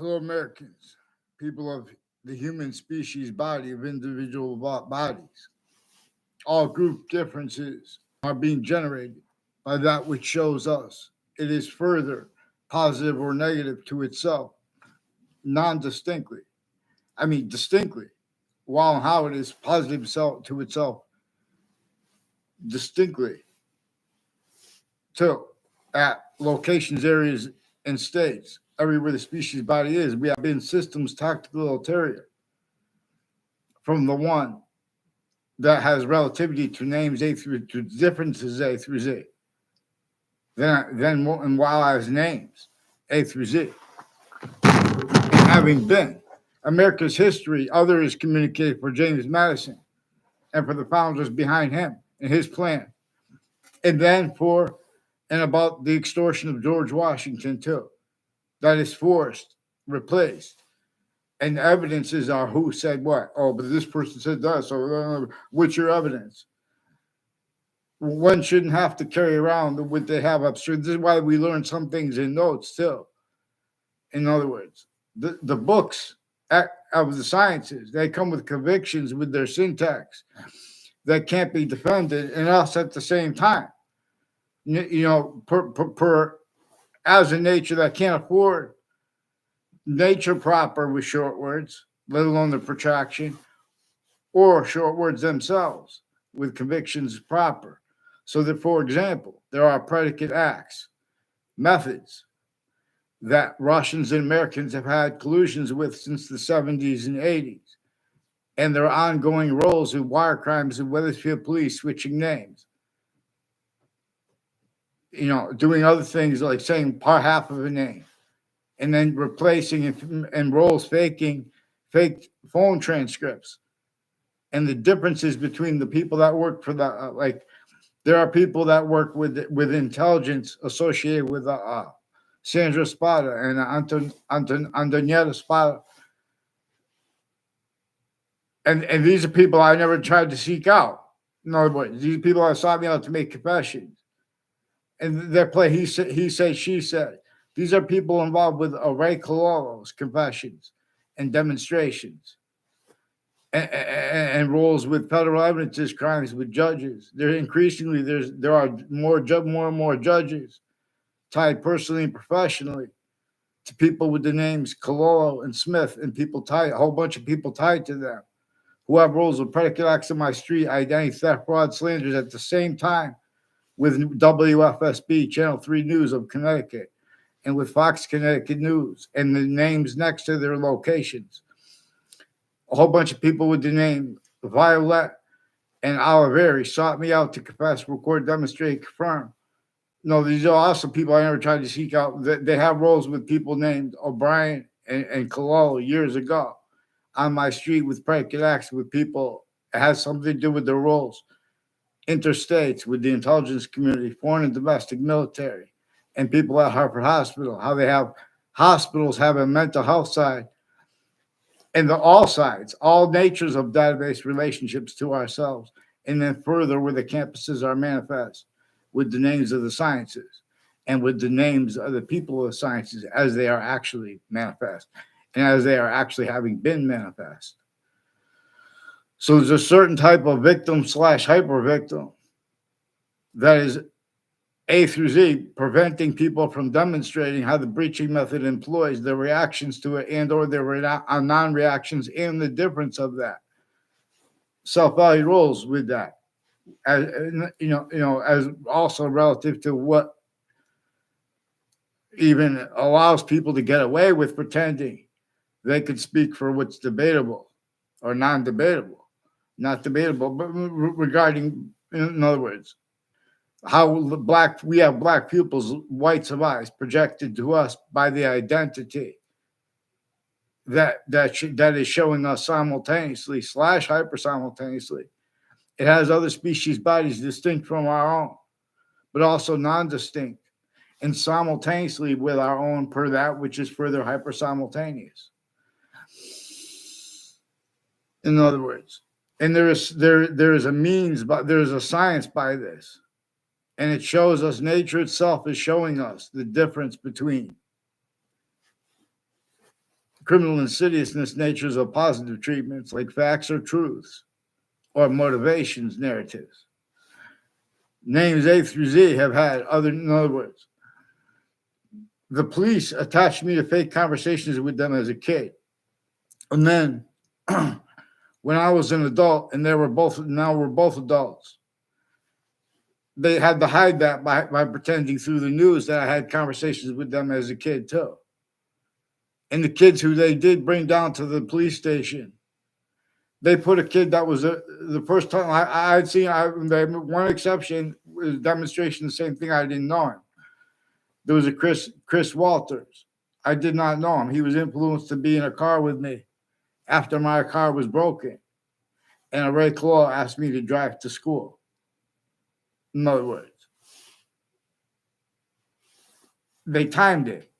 Hello, Americans, people of the human species body of individual bodies. All group differences are being generated by that which shows us it is further positive or negative to itself, non distinctly. I mean, distinctly, while how it is positive to itself, distinctly, too, at locations, areas, and states. Everywhere the species body is, we have been systems tactical ulterior from the one that has relativity to names A through to differences A through Z. Then and while as names A through Z, and having been America's history, others communicated for James Madison and for the founders behind him and his plan, and then for and about the extortion of George Washington too. That is forced, replaced, and the evidences are who said what. Oh, but this person said that. So, what's your evidence? One shouldn't have to carry around what they have upstairs. This is why we learn some things in notes too. In other words, the books of the sciences, they come with convictions with their syntax that can't be defended, and us at the same time. Per as a nature that can't afford nature proper with short words, let alone the protraction, or short words themselves with convictions proper. So that, for example, there are predicate acts, methods that Russians and Americans have had collusions with since the 70s and 80s, and their ongoing roles in wire crimes and Wethersfield police switching names. Doing other things like saying part half of a name and then replacing and roles faking fake phone transcripts, and the differences between the people that work for the there are people that work with intelligence associated with Sandra Spada and Antonietta Spada, and these are people I never tried to seek out. In other words, these people that sought me out to make confessions, and their play he said, she said. These are people involved with Ray Cololo's confessions and demonstrations, and roles with federal evidences crimes with judges. There are more and more judges tied personally and professionally to people with the names Cololo and Smith, and a whole bunch of people tied to them who have roles with predicate acts on my street, identity theft, fraud, slanders at the same time with WFSB, Channel 3 News of Connecticut, and with Fox Connecticut News, and the names next to their locations. A whole bunch of people with the name Violet and Oliveri sought me out to confess, record, demonstrate, confirm. No, these are also people I never tried to seek out. They have roles with people named O'Brien and Cololo years ago on my street with predicate acts with people. It has something to do with their roles. Interstates with the intelligence community, foreign and domestic military, and people at Harvard Hospital, how they have hospitals have a mental health side, and all sides, all natures of database relationships to ourselves, and then further where the campuses are manifest with the names of the sciences and with the names of the people of the sciences as they are actually manifest and as they are actually having been manifest. So there's a certain type of victim / hyper victim that is A through Z, preventing people from demonstrating how the breaching method employs their reactions to it and or their non-reactions and the difference of that. Self-value roles with that, as as also relative to what even allows people to get away with pretending they could speak for what's debatable or non-debatable, not debatable, but regarding, in other words, how we have black pupils, whites of eyes projected to us by the identity that is showing us simultaneously / hyper simultaneously. It has other species bodies distinct from our own, but also non-distinct and simultaneously with our own per that which is further hyper simultaneous. In other words, and there is a means, but there is a science by this. And it shows us, nature itself is showing us the difference between criminal insidiousness natures of positive treatments like facts or truths or motivations narratives. Names A through Z have had in other words, the police attached me to fake conversations with them as a kid. And then when I was an adult and we're both adults, they had to hide that by pretending through the news that I had conversations with them as a kid too. And the kids who they did bring down to the police station, they put a kid that was the first time I'd seen, one exception was a demonstration, the same thing, I didn't know him. There was a Chris Walters. I did not know him. He was influenced to be in a car with me after my car was broken. And a Ray Claw asked me to drive to school. In other words, they timed it.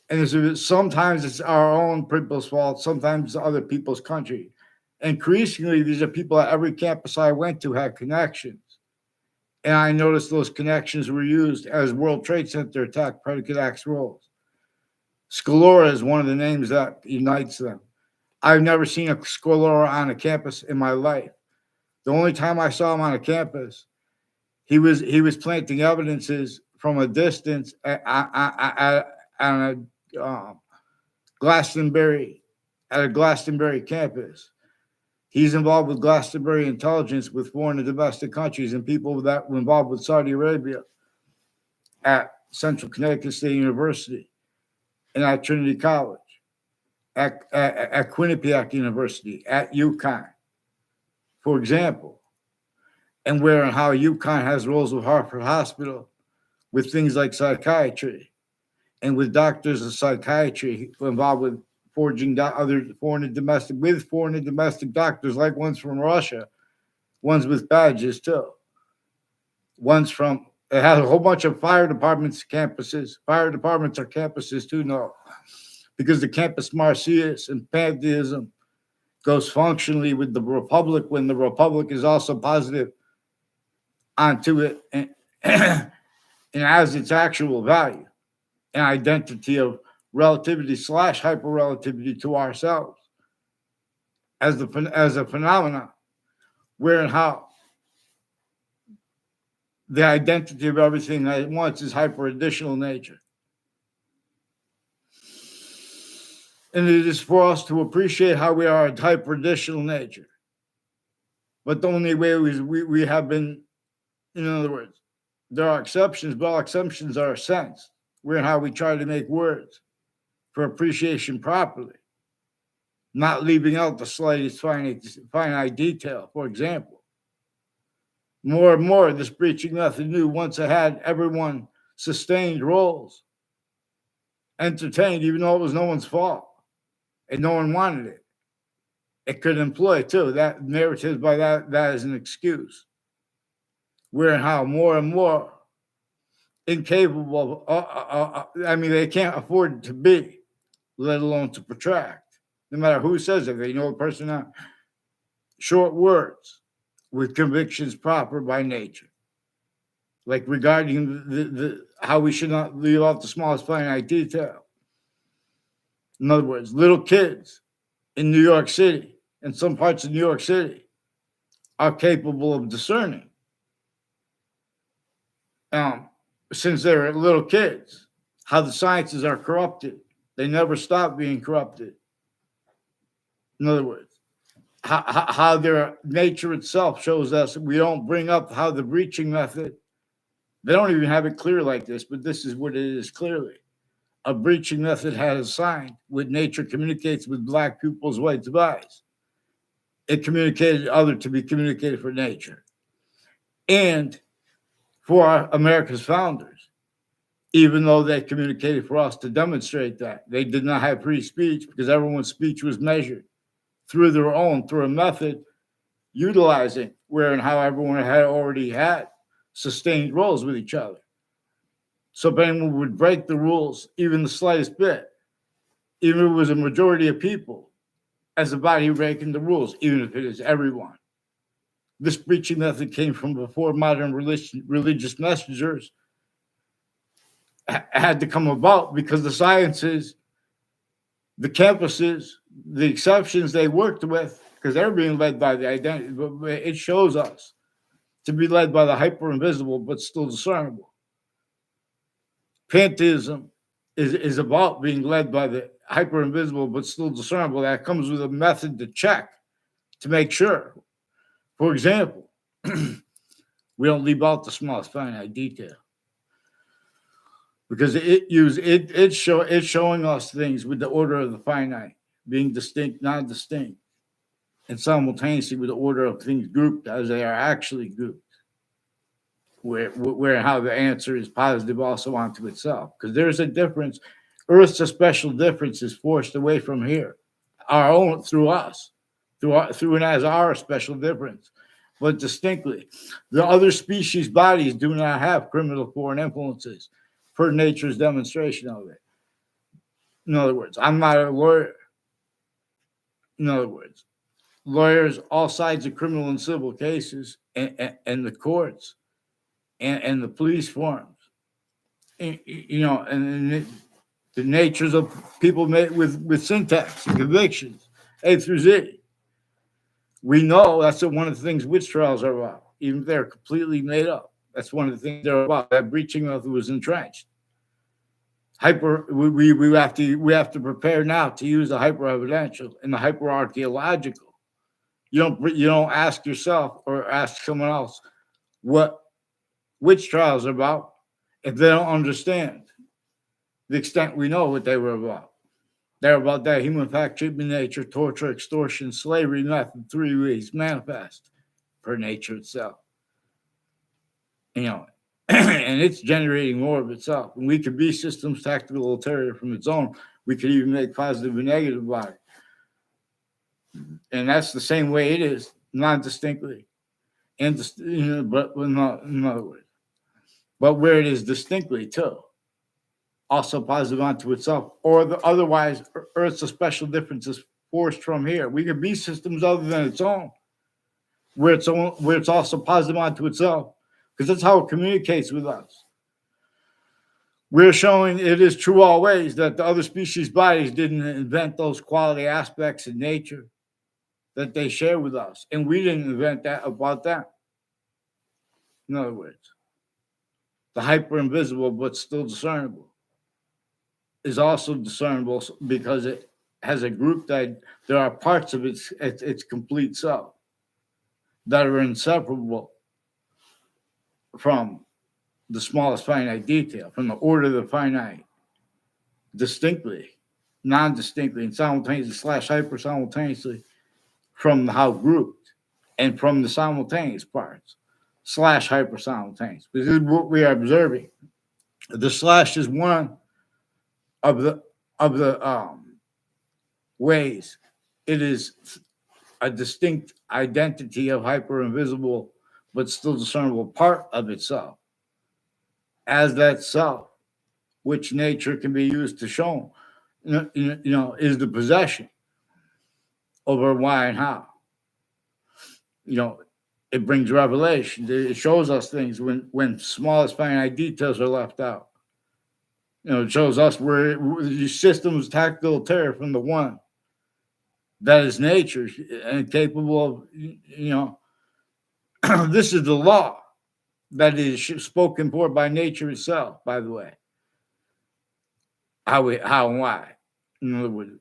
And sometimes it's our own people's fault. Sometimes it's other people's country. Increasingly, these are people at every campus I went to had connections. And I noticed those connections were used as World Trade Center attack predicate acts roles. Scalora is one of the names that unites them. I've never seen a Scalora on a campus in my life. The only time I saw him on a campus, he was planting evidences from a distance on a Glastonbury campus. He's involved with Glastonbury intelligence with foreign and domestic countries and people that were involved with Saudi Arabia at Central Connecticut State University and at Trinity College, at Quinnipiac University, at UConn, for example. And where and how UConn has roles with Hartford Hospital with things like psychiatry and with doctors of psychiatry involved with forging other foreign and domestic doctors, like ones from Russia, ones with badges too. It has a whole bunch of fire departments campuses. Fire departments are campuses too, no. Because the campus Marsyas and pantheism goes functionally with the Republic when the Republic is also positive onto it and has its actual value and identity of relativity / hyperrelativity to ourselves as a phenomenon, where and how the identity of everything at once is hyper-additional nature. And it is for us to appreciate how we are a hyper-additional nature. But the only way we have been, in other words, there are exceptions, but all exceptions are a sense. We're in how we try to make words for appreciation properly, not leaving out the slightest finite detail. For example, more and more, this breaching method knew once it had everyone sustained roles, entertained, even though it was no one's fault and no one wanted it. It could employ too that narrative by that as an excuse. Where and how more and more incapable they can't afford to be, let alone to protract, no matter who says it. They know the person out. Short words with convictions proper by nature, like regarding the how we should not leave out the smallest finite detail. In other words, little kids in New York City and some parts of New York City are capable of discerning. Since they're little kids, how the sciences are corrupted. They never stop being corrupted. In other words, how their nature itself shows us. We don't bring up how the breaching method, they don't even have it clear like this, but this is what it is clearly. A breaching method had a sign with nature communicates with black pupils, white device. It communicated other to be communicated for nature. And for America's founders, even though they communicated for us to demonstrate that. They did not have free speech because everyone's speech was measured through a method utilizing where and how everyone had already had sustained roles with each other. So if anyone would break the rules, even the slightest bit, even if it was a majority of people, as a body breaking the rules, even if it is everyone. This breaching method came from before modern religious messengers had to come about because the sciences The campuses, the exceptions they worked with, because they're being led by the identity, but it shows us to be led by the hyper invisible, but still discernible. Pantheism is about being led by the hyper invisible, but still discernible. That comes with a method to check to make sure. For example, we don't leave out the smallest finite detail because it's showing us things with the order of the finite being distinct, non-distinct, and simultaneously with the order of things grouped as they are actually grouped. Where how the answer is positive also onto itself, because there's a difference. Earth's a special difference is forced away from here, our own through us, through and as our special difference, but distinctly, the other species bodies do not have criminal foreign influences, per nature's demonstration of it. In other words, I'm not a lawyer. In other words, lawyers, all sides of criminal and civil cases, and the courts. And the police forms, and the natures of people made with syntax and convictions, A through Z. We know that's one of the things witch trials are about, even if they're completely made up. That's one of the things they're about. That breaching method was entrenched. We have to prepare now to use the hyper evidential and the hyper archaeological. You don't ask yourself or ask someone else what witch trials are about if they don't understand the extent we know what they were about. They're about that human fact, treatment, nature, torture, extortion, slavery, method, 3 ways manifest per nature itself. And it's generating more of itself. And we could be systems tactical ulterior from its own. We could even make positive and negative about it. And that's the same way it is, non-distinctly. And but not in other words. But where it is distinctly too, also positive onto itself, or otherwise, Earth's a special difference is forced from here. We could be systems other than its own, where it's also positive onto itself, because that's how it communicates with us. We're showing it is true always that the other species bodies didn't invent those quality aspects in nature that they share with us, and we didn't invent that about them. In other words, the hyper invisible but still discernible is also discernible because it has a group that there are parts of its complete self that are inseparable from the smallest finite detail, from the order of the finite, distinctly, non-distinctly, and simultaneously / hyper simultaneously from how grouped, and from the simultaneous parts / hyper simultaneous. This is what we are observing. The slash is one of the ways it is a distinct identity of hyper invisible but still discernible part of itself as that self, which nature can be used to show, is the possession over why and how. It brings revelation. It shows us things when smallest finite details are left out. It shows us where the system's tactile terror from the one that is nature and capable of, this is the law that is spoken for by nature itself, by the way. How and why. In other words,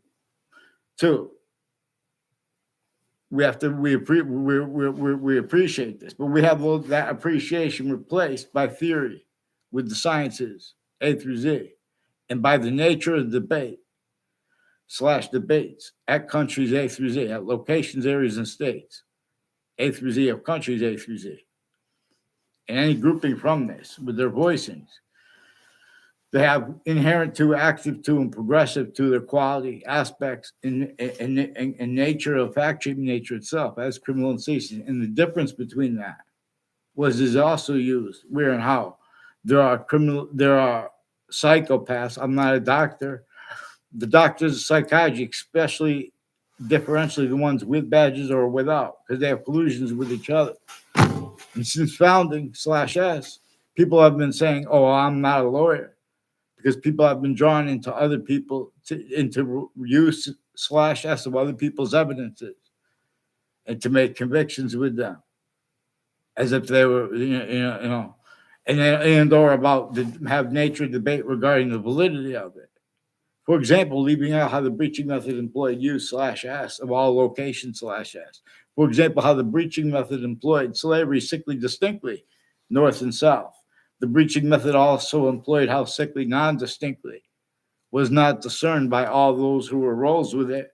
two, we appreciate this, but we have that appreciation replaced by theory with the sciences, A through Z, and by the nature of the debate / debates at countries A through Z, at locations, areas, and states, A through Z of countries A through Z. And any grouping from this with their voicings, they have inherent to, active to, and progressive to their quality aspects in nature of fact treatment nature itself as criminal incision. And the difference between that is also used where and how there are psychopaths. I'm not a doctor. The doctors of psychiatry, especially differentially the ones with badges or without, because they have collusions with each other. And since founding / S, people have been saying, "Oh, I'm not a lawyer," because people have been drawn into other people, into use/s of other people's evidences, and to make convictions with them, as if they were, and or about have nature debate regarding the validity of it. For example, leaving out how the breaching method employed use/s of all locations/s. For example, how the breaching method employed slavery sickly distinctly, north and south. The breaching method also employed how sickly non-distinctly was not discerned by all those who were roles with it,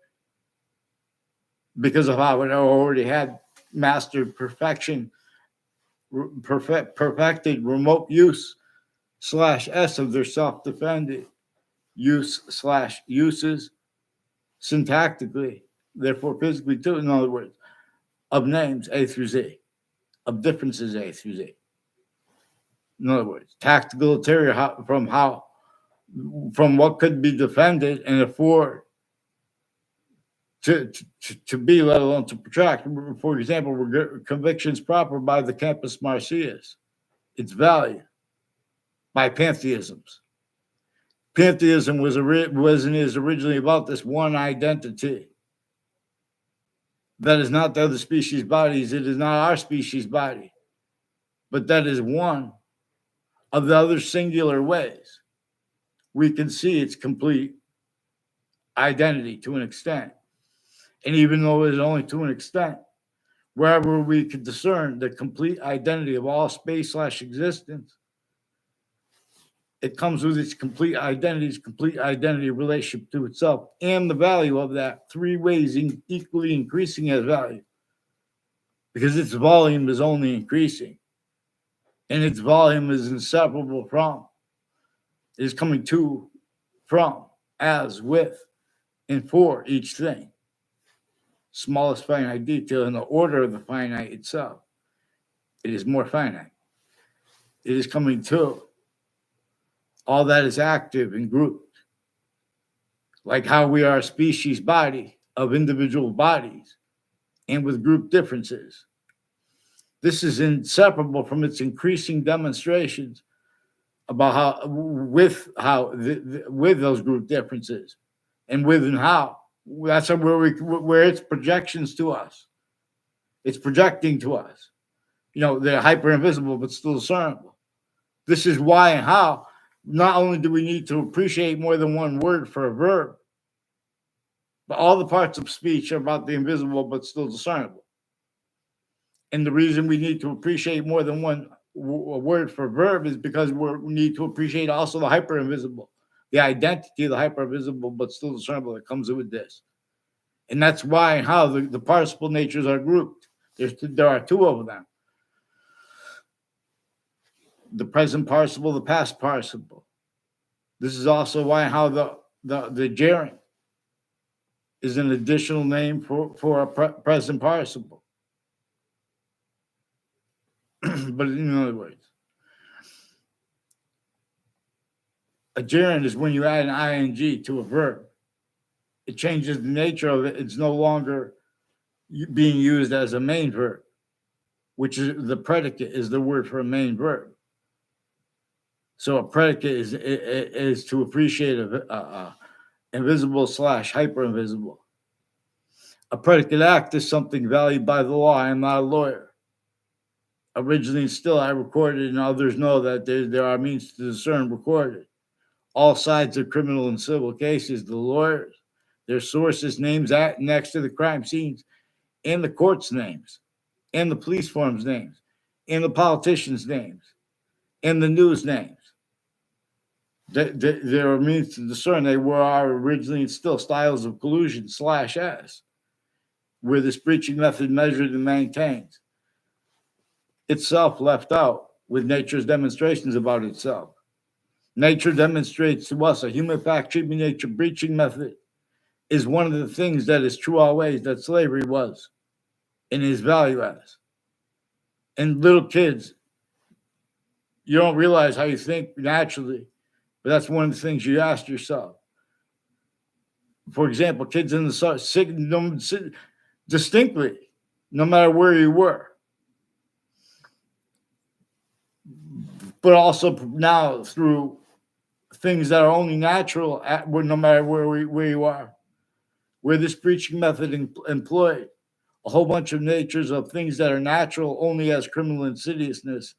because of how it already had mastered perfected remote use/s of their self-defended use/uses syntactically, therefore physically too, in other words, of names A through Z, of differences A through Z. In other words, tactical ulterior from what could be defended and afford to be, let alone to protract. For example, convictions proper by the campus marcias, its value by pantheisms. Pantheism was and is originally about this one identity that is not the other species' bodies. It is not our species' body, but that is one of the other singular ways we can see its complete identity to an extent. And even though it is only to an extent, wherever we can discern the complete identity of all space/existence, it comes with its complete identity relationship to itself, and the value of that 3 ways equally increasing as value, because its volume is only increasing, and its volume is inseparable from, it is coming to, from, as, with, and for each thing. Smallest finite detail in the order of the finite itself. It is more finite. It is coming to all that is active and grouped, like how we are a species body of individual bodies and with group differences. This is inseparable from its increasing demonstrations about how with those group differences and with and how. That's where it's projections to us. It's projecting to us. They're hyper invisible but still discernible. This is why and how. Not only do we need to appreciate more than one word for a verb, but all the parts of speech are about the invisible but still discernible. And the reason we need to appreciate more than one word for verb is because we need to appreciate also the hyper invisible, the identity of the hyper invisible but still discernible that comes with this. And that's why and how the participle natures are grouped. There are 2 of them. The present participle, the past participle. This is also why and how the gerund is an additional name for a present participle. But in other words, a gerund is when you add an ing to a verb. It changes the nature of it. It's no longer being used as a main verb, which is the predicate is the word for a main verb. So a predicate is to appreciate invisible/hyper invisible. A predicate act is something valued by the law. I am not a lawyer. Originally, still, I recorded, and others know that there are means to discern recorded. All sides of criminal and civil cases, the lawyers, their sources, names next to the crime scenes, and the court's names, and the police forms' names, and the politicians' names, and the news names. There are means to discern. They are originally and still styles of collusion/s, where this breaching method measured and maintains itself left out with nature's demonstrations about itself. Nature demonstrates to us a human fact treatment nature breaching method is one of the things that is true always that slavery was and is value as. And little kids, you don't realize how you think naturally, but that's one of the things you ask yourself. For example, kids in the south, distinctly, no matter where you were. But also now through things that are only natural no matter where you are. Where this preaching method employed a whole bunch of natures of things that are natural only as criminal insidiousness,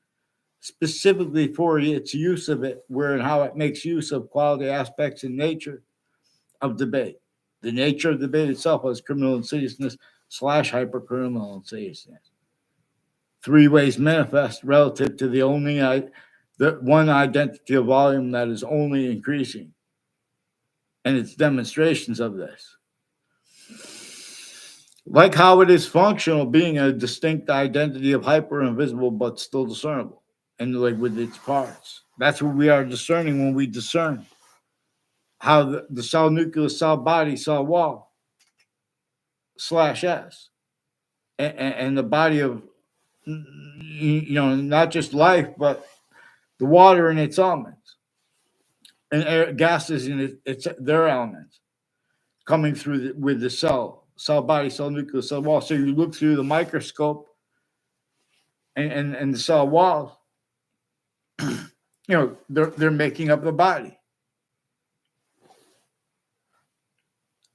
specifically for its use of it, where and how it makes use of quality aspects in nature of debate. The nature of debate itself as criminal insidiousness / hypercriminal insidiousness. Three ways manifest relative to the one identity of volume that is only increasing, and its demonstrations of this. Like how it is functional, being a distinct identity of hyper invisible but still discernible, and like with its parts. That's what we are discerning when we discern how the cell nucleus, cell body, cell wall /S, and the body of, not just life, but the water in its elements, and air, gases in their elements, coming through with the cell body, cell nucleus, cell wall. So you look through the microscope and the cell walls, they're making up the body.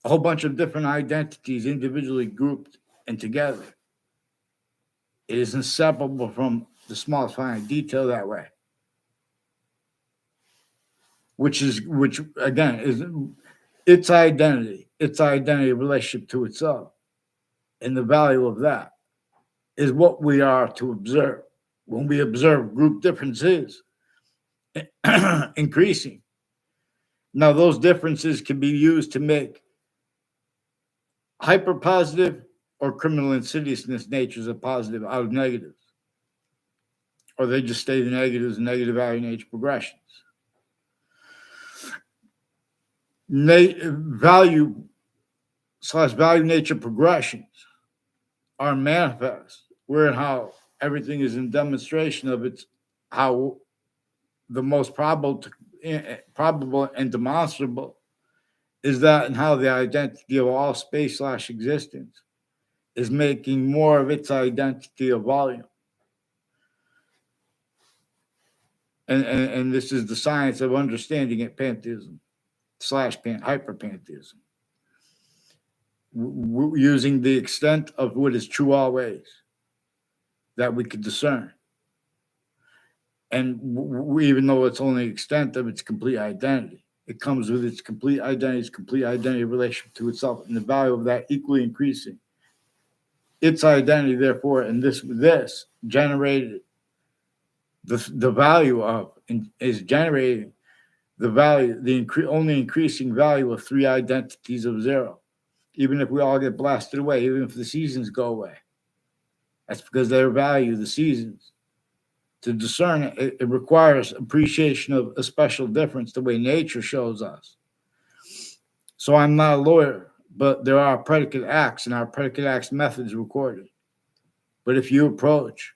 A whole bunch of different identities individually grouped and together. It is inseparable from the smallest finite detail that way. Which again is its identity relationship to itself. And the value of that is what we are to observe. When we observe group differences increasing. Now, those differences can be used to make hyper-positive or criminal insidiousness natures of positive out of negatives. Or they just stay the negatives and negative value nature progressions. Value nature progressions are manifest, where and how everything is in demonstration of its how the most probable and demonstrable is that, and how the identity of all space / existence is making more of its identity of volume. And this is the science of understanding it, pantheism / hyperpantheism, using the extent of what is true always that we could discern. And even though it's only extent of its complete identity, it comes with its complete identity relation to itself, and the value of that equally increasing. Its identity, therefore, and this generated the value of, is generating the value, only increasing value of three identities of zero. Even if we all get blasted away, even if the seasons go away, that's because they value the seasons. To discern it, it requires appreciation of a special difference, the way nature shows us. So I'm not a lawyer, but there are predicate acts, and our predicate acts methods recorded. But if you approach,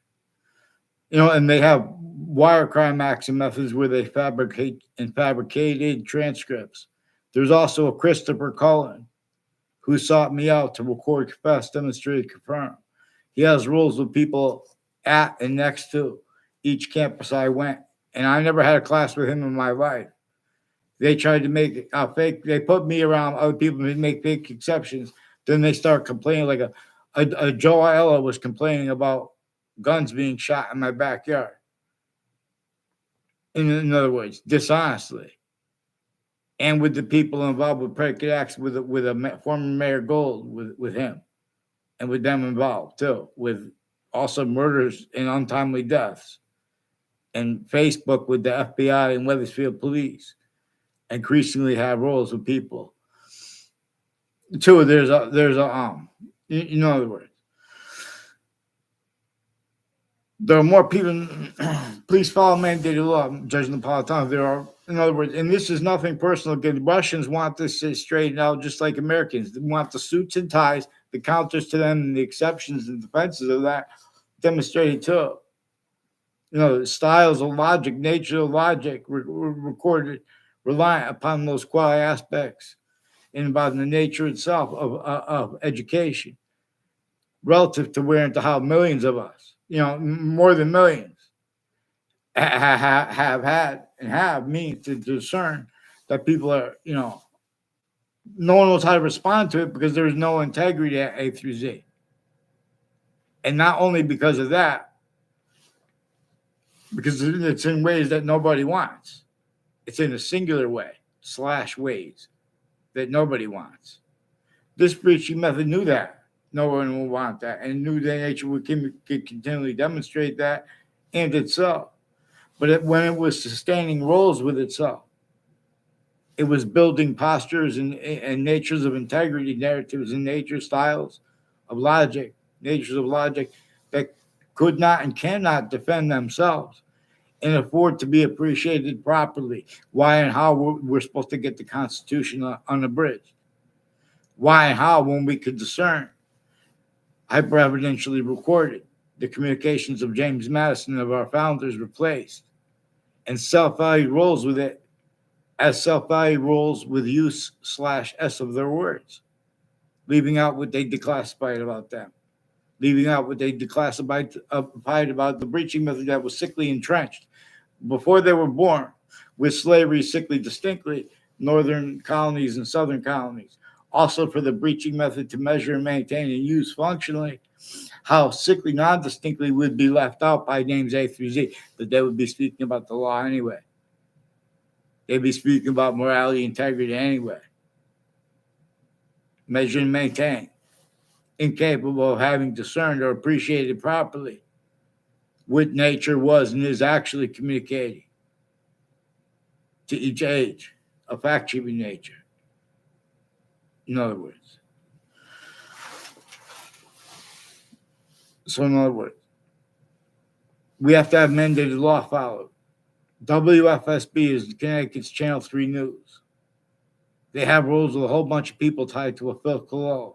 and they have wire crime acts and methods where they fabricated transcripts. There's also a Christopher Cullen who sought me out to record, confess, demonstrate, confirm. He has rules with people at and next to each campus I went, and I never had a class with him in my life. They tried to make fake. They put me around other people to make fake exceptions. Then they start complaining, like a Joella was complaining about guns being shot in my backyard. In other words, dishonestly. And with the people involved with predicate acts, with a former Mayor Gold, with him, and with them involved too, with also murders and untimely deaths, and Facebook with the FBI and Wethersfield police, increasingly have roles with people. Two, in other words, there are more people. Please follow mandated law, Judge Napolitano. There are, in other words, and this is nothing personal. The Russians want this straightened out just like Americans. They want the suits and ties, the counters to them, and the exceptions and defenses of that demonstrated too. The styles of logic, nature of logic, recorded, reliant upon those quality aspects and about the nature itself of education, relative to where and to how millions of us, more than millions, have had and have means to discern that people are, no one knows how to respond to it because there's no integrity at A through Z. And not only because of that, because it's in ways that nobody wants. It's in a singular way / ways that nobody wants. This preaching method knew that no one would want that, and knew that nature would continually demonstrate that, and itself. But when it was sustaining roles with itself, it was building postures and natures of integrity, narratives and nature styles of logic, natures of logic that could not and cannot defend themselves and afford to be appreciated properly. Why and how we're supposed to get the Constitution unabridged. Why and how, when we could discern, hyper-evidentially recorded, the communications of James Madison, of our founders, replaced, and self-value roles with it as self-value roles with use / s of their words, leaving out what they declassified about them, leaving out what they declassified about the breaching method that was sickly entrenched before they were born, with slavery sickly distinctly, northern colonies and southern colonies. Also for the breaching method to measure and maintain and use functionally, how sickly non-distinctly would be left out by names A through Z, that they would be speaking about the law anyway. They'd be speaking about morality, integrity anyway. Measure and maintain. Incapable of having discerned or appreciated properly what nature was and is actually communicating to each age, a fact-keeping nature. In other words. So in other words, we have to have mandated law followed. WFSB is Connecticut's Channel 3 News. They have rules with a whole bunch of people tied to a Phil Collusion.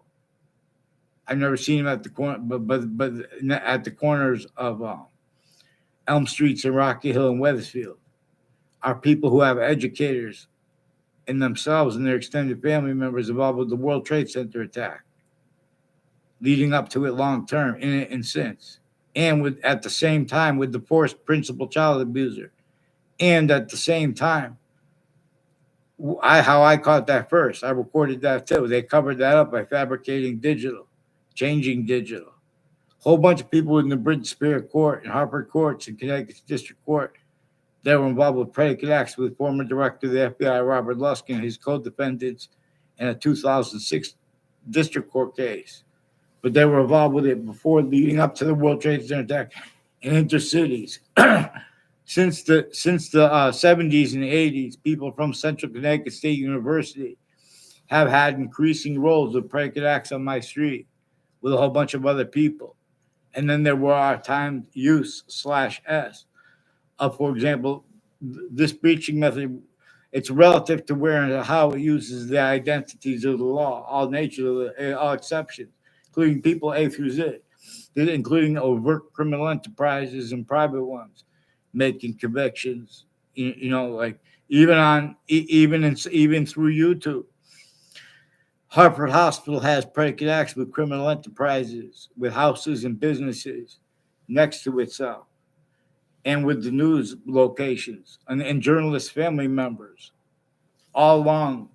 I've never seen him at the corner, but at the corners of Elm Streets and Rocky Hill and Wethersfield are people who have educators in themselves and their extended family members involved with the World Trade Center attack, leading up to it long term, in it and since, and with at the same time with the forced principal child abuser, and at the same time, how I caught that first, I recorded that too. They covered that up by fabricating digital, changing digital. Whole bunch of people in the British Superior Court and Harper Courts and Connecticut District Court that were involved with predicate acts with former director of the FBI, Robert Luskin, and his co-defendants in a 2006 district court case. But they were involved with it before, leading up to the World Trade Center attack in intercities. Since the 70s and 80s, people from Central Connecticut State University have had increasing roles with predicate acts on my street with a whole bunch of other people. And then there were our timed use / s of, for example, this breaching method. It's relative to where and how it uses the identities of the law, all nature, all exceptions, including people A through Z, including overt criminal enterprises and private ones, making convictions. Like even through YouTube. Hartford Hospital has predicate acts with criminal enterprises, with houses and businesses next to itself, and with the news locations and journalist family members all along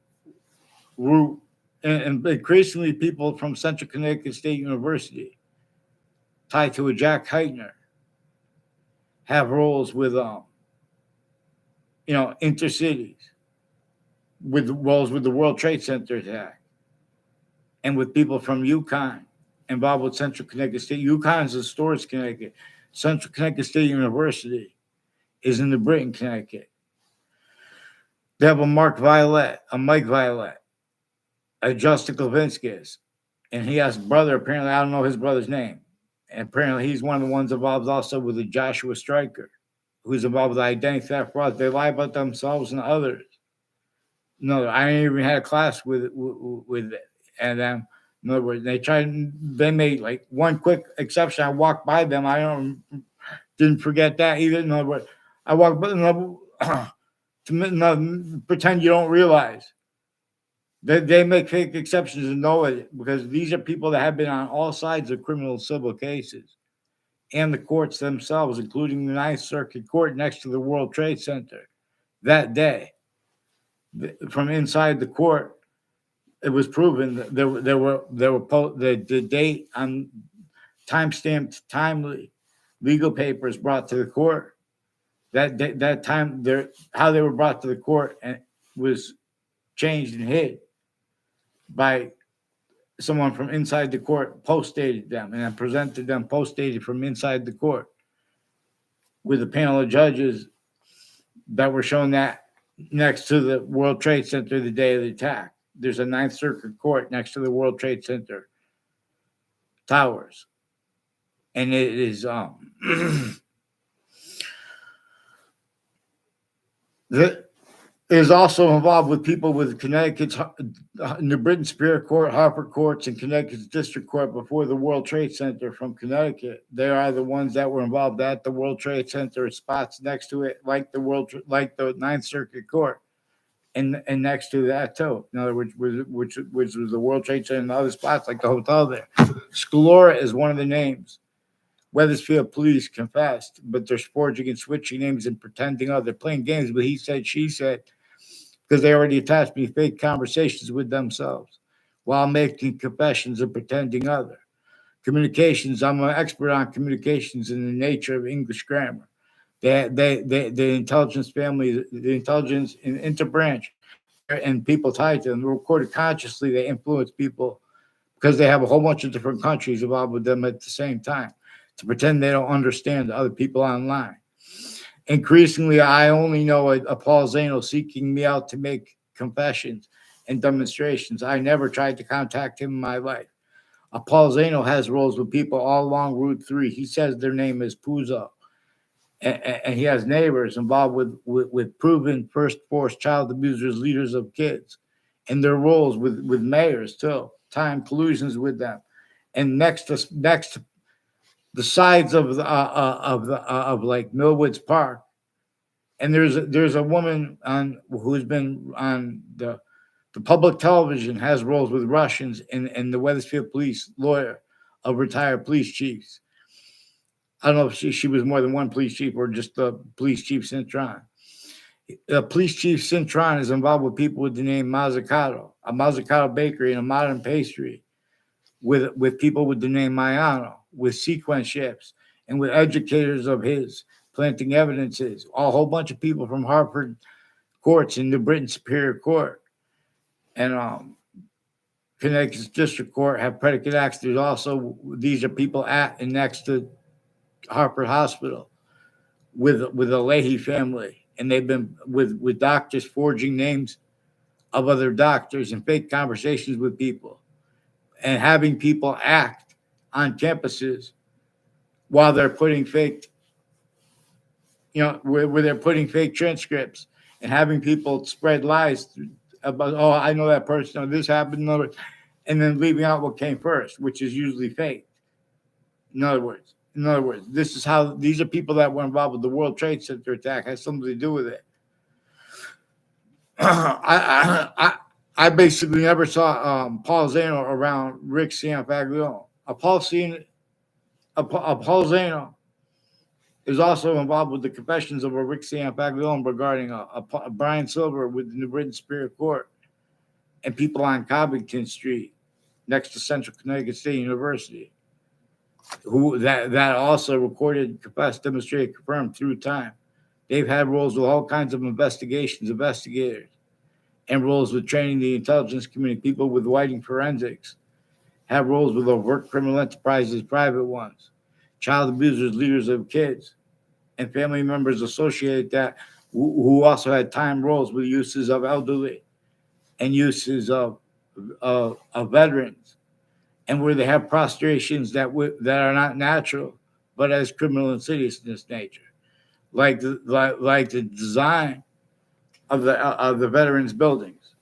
route. And increasingly people from Central Connecticut State University tied to a Jack Heitner have roles with, intercities, with roles with the World Trade Center attack, and with people from UConn involved with Central Connecticut State. UConn is in Storrs, Connecticut. Central Connecticut State University is in the Britain, Connecticut. They have a Mike Violet, a Justin Klavinskis, and he has a brother. Apparently, I don't know his brother's name. And apparently, he's one of the ones involved also with the Joshua Stryker, who's involved with identity theft fraud. They lie about themselves and others. No, I ain't even had a class with it. And in other words, they made like one quick exception. I walked by them. Didn't forget that either. In other words, I walked by them to pretend you don't realize. They make fake exceptions and know it, because these are people that have been on all sides of criminal and civil cases and the courts themselves, including the Ninth Circuit Court next to the World Trade Center that day. From inside the court, it was proven that the date on timestamped, timely legal papers brought to the court. That time, how they were brought to the court and was changed and hid by someone from inside the court, post-dated them and presented them post-dated from inside the court with a panel of judges that were shown that next to the World Trade Center the day of the attack. There's a Ninth Circuit Court next to the World Trade Center towers. And it is it is also involved with people with Connecticut's New Britain Superior Court, Hartford Courts, and Connecticut's District Court before the World Trade Center from Connecticut. They are the ones that were involved at the World Trade Center, spots next to it, like the Ninth Circuit Court, and next to that too. In other words, which was the World Trade Center and other spots like the hotel there. Scalora is one of the names. Wethersfield police confessed, but they're forging and switching names and pretending they're playing games. But he said, she said, because they already attached me fake conversations with themselves while making confessions and pretending other. Communications, I'm an expert on communications and the nature of English grammar. The intelligence family, the intelligence and interbranch, and people tied to them, recorded consciously, they influence people because they have a whole bunch of different countries involved with them at the same time to pretend they don't understand other people online. Increasingly, I only know a Paul Zano seeking me out to make confessions and demonstrations. I never tried to contact him in my life. A Paul Zano has roles with people all along Route 3. He says their name is Puzo. And he has neighbors involved with proven first force child abusers, leaders of kids, and their roles with mayors too. Time collusions with them, and next to the sides of like Millwoods Park, and there's a woman who's been on the public television, has roles with Russians and the Wethersfield police lawyer of retired police chiefs. I don't know if she was more than one police chief or just the police chief Cintron. Police chief Cintron is involved with people with the name Mazzucato, a Mazzucato bakery and a modern pastry, with people with the name Maiano, with sequence ships, and with educators of his, planting evidences. A whole bunch of people from Hartford courts and New Britain Superior Court and Connecticut's District Court have predicate acts. There's also, these are people at and next to Hartford Hospital with the Leahy family, and they've been with doctors forging names of other doctors and fake conversations with people and having people act on campuses while they're putting fake, where they're putting fake transcripts and having people spread lies about, oh, I know that person, or this happened, and then leaving out what came first, which is usually fake. In other words, this is how these are people that were involved with the World Trade Center attack, has something to do with it. I basically never saw Paul Zano around Rick Sanfaglione. Paul Zano is also involved with the confessions of a Rick Sanfaglione regarding a Brian Silver with the New Britain Superior Court and people on Covington Street next to Central Connecticut State University, who that also recorded, confessed, demonstrated, confirmed through time. They've had roles with all kinds of investigators, and roles with training the intelligence community. People with Whiting forensics have roles with overt criminal enterprises, private ones, child abusers, leaders of kids, and family members associated that who also had time roles with uses of elderly and uses of veterans, and where they have prostrations that are not natural, but as criminal insidiousness nature, like the design of the veterans' buildings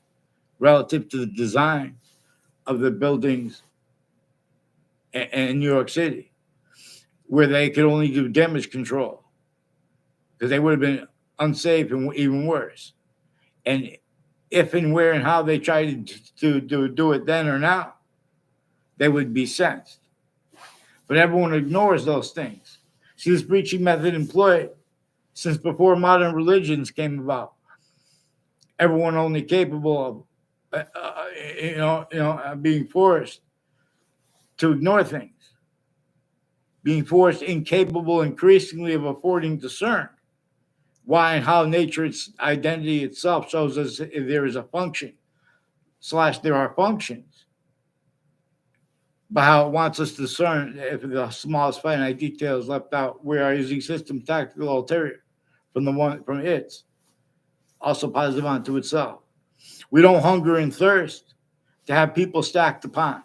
relative to the design of the buildings in New York City, where they could only do damage control because they would have been unsafe and even worse. And if and where and how they tried to do it then or now, they would be sensed. But everyone ignores those things See, this preaching method employed since before modern religions came about. Everyone only capable of, being forced to ignore things, being forced incapable increasingly of affording discern why and how nature's identity itself shows us if there is a function / there are functions, but how it wants us to discern if the smallest finite detail is left out. We are using system tactical ulterior from its also positive onto itself. We don't hunger and thirst to have people stacked upon,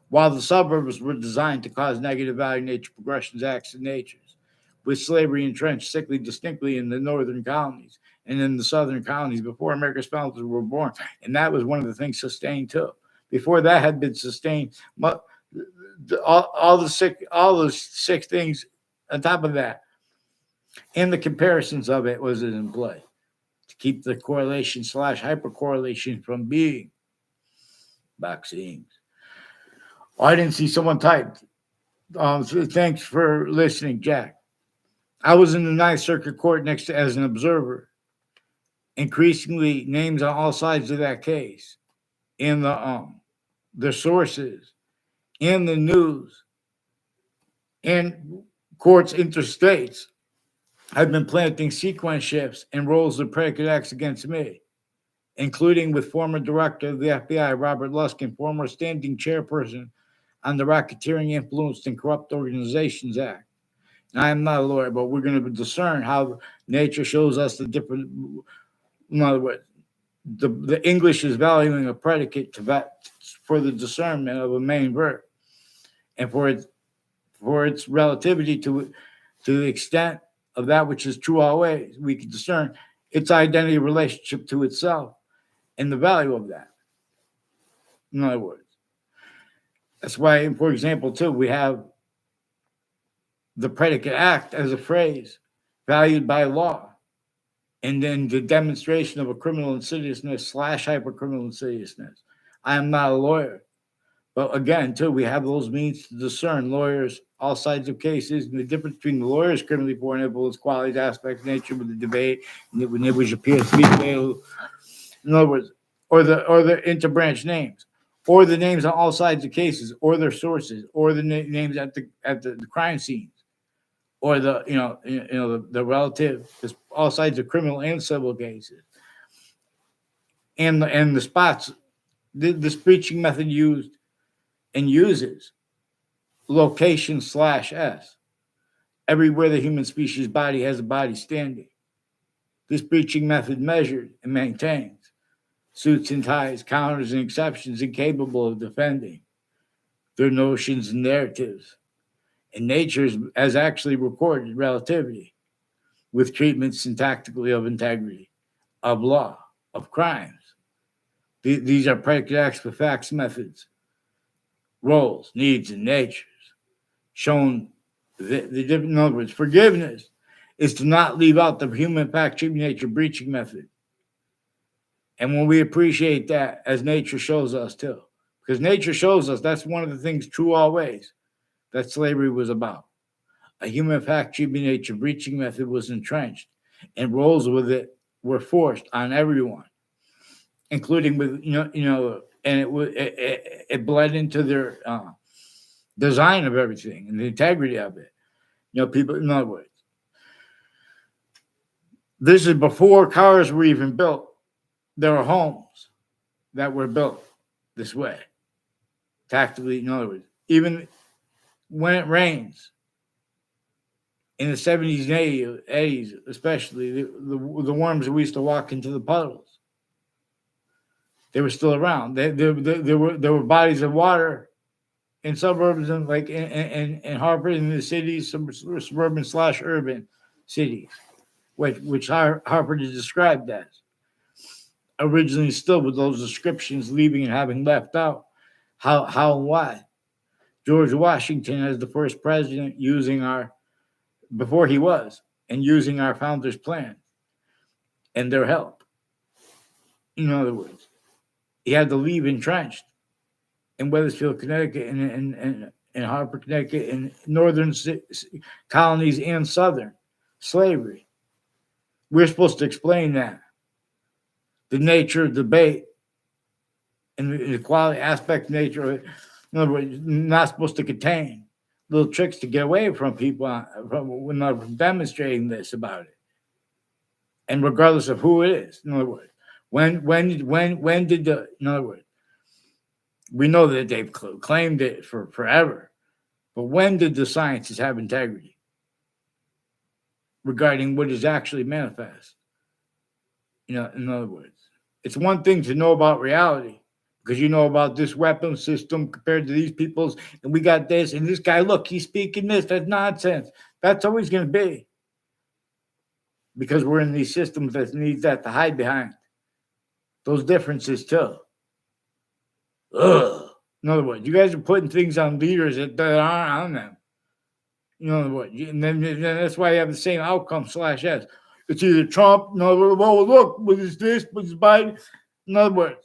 while the suburbs were designed to cause negative value nature progressions, acts of natures, with slavery entrenched sickly distinctly in the northern colonies and in the southern colonies before America's founders were born. And that was one of the things sustained too. Before that had been sustained, all those sick things on top of that, and the comparisons of it was in play to keep the correlation / hypercorrelation from being vaccines. Oh, I didn't see someone typed. So thanks for listening, Jack. I was in the Ninth Circuit Court as an observer. Increasingly, names on all sides of that case, in the sources, in the news, in courts interstates, have been planting sequence shifts and roles of predicate acts against me, including with former director of the FBI, Robert Luskin, former standing chairperson on the Racketeering Influenced and Corrupt Organizations Act. And I am not a lawyer, but we're going to discern how nature shows us the different. In other words, the English is valuing a predicate for the discernment of a main verb, and for its relativity to the extent of that which is true always, we can discern its identity relationship to itself and the value of that. In other words, that's why, for example, too, we have the predicate act as a phrase valued by law, and then the demonstration of a criminal insidiousness / hypercriminal insidiousness. I am not a lawyer, but again, too, we have those means to discern lawyers, all sides of cases, and the difference between the lawyer's criminally born influence, qualities, aspects, nature with the debate, when it which appears to be debatable. In other words, or the interbranch names, or the names on all sides of cases, or their sources, or the names at the crime scenes, or the relative, all sides of criminal and civil cases, and the spots. This preaching method used and uses location / S everywhere the human species body has a body standing. This preaching method measured and maintains suits and ties, counters and exceptions incapable of defending their notions and narratives. And nature has actually recorded relativity with treatments syntactically of integrity, of law, of crimes. These are predicate acts with facts methods, roles, needs, and natures. Shown the different, in other words, forgiveness is to not leave out the human fact treatment nature breaching method. And when we appreciate that, as nature shows us too, because nature shows us that's one of the things true always that slavery was about. A human fact treatment nature breaching method was entrenched, and roles with it were forced on everyone, including with and it bled into their design of everything and the integrity of it. People, in other words, this is before cars were even built. There are homes that were built this way, tactically. In other words, even when it rains in the 70s and 80s, especially the worms we used to walk into the puddles, they were still around. There were bodies of water in suburbs and like in Harvard, in the cities, suburban / urban cities, which Harvard is described as. Originally, still with those descriptions leaving and having left out how and why. George Washington, as the first president, using our founders' plan and their help. In other words, he had to leave entrenched in Wethersfield, Connecticut, and in Hartford, Connecticut, in northern colonies and southern slavery. We're supposed to explain that. The nature of debate and the equality aspect nature of it. In other words, not supposed to contain little tricks to get away from people from demonstrating this about it. And regardless of who it is, in other words, when did the, in other words, we know that they've claimed it for forever, but when did the sciences have integrity regarding what is actually manifest? In other words, it's one thing to know about reality because you know about this weapon system compared to these people's, and we got this, and this guy, look, he's speaking this, that's nonsense. That's always going to be because we're in these systems that needs that to hide behind those differences too. Ugh. In other words, you guys are putting things on leaders that aren't on them. In other words, and then that's why you have the same outcome /S. It's either Trump, in other words, well, look, what is this, what is Biden? In other words,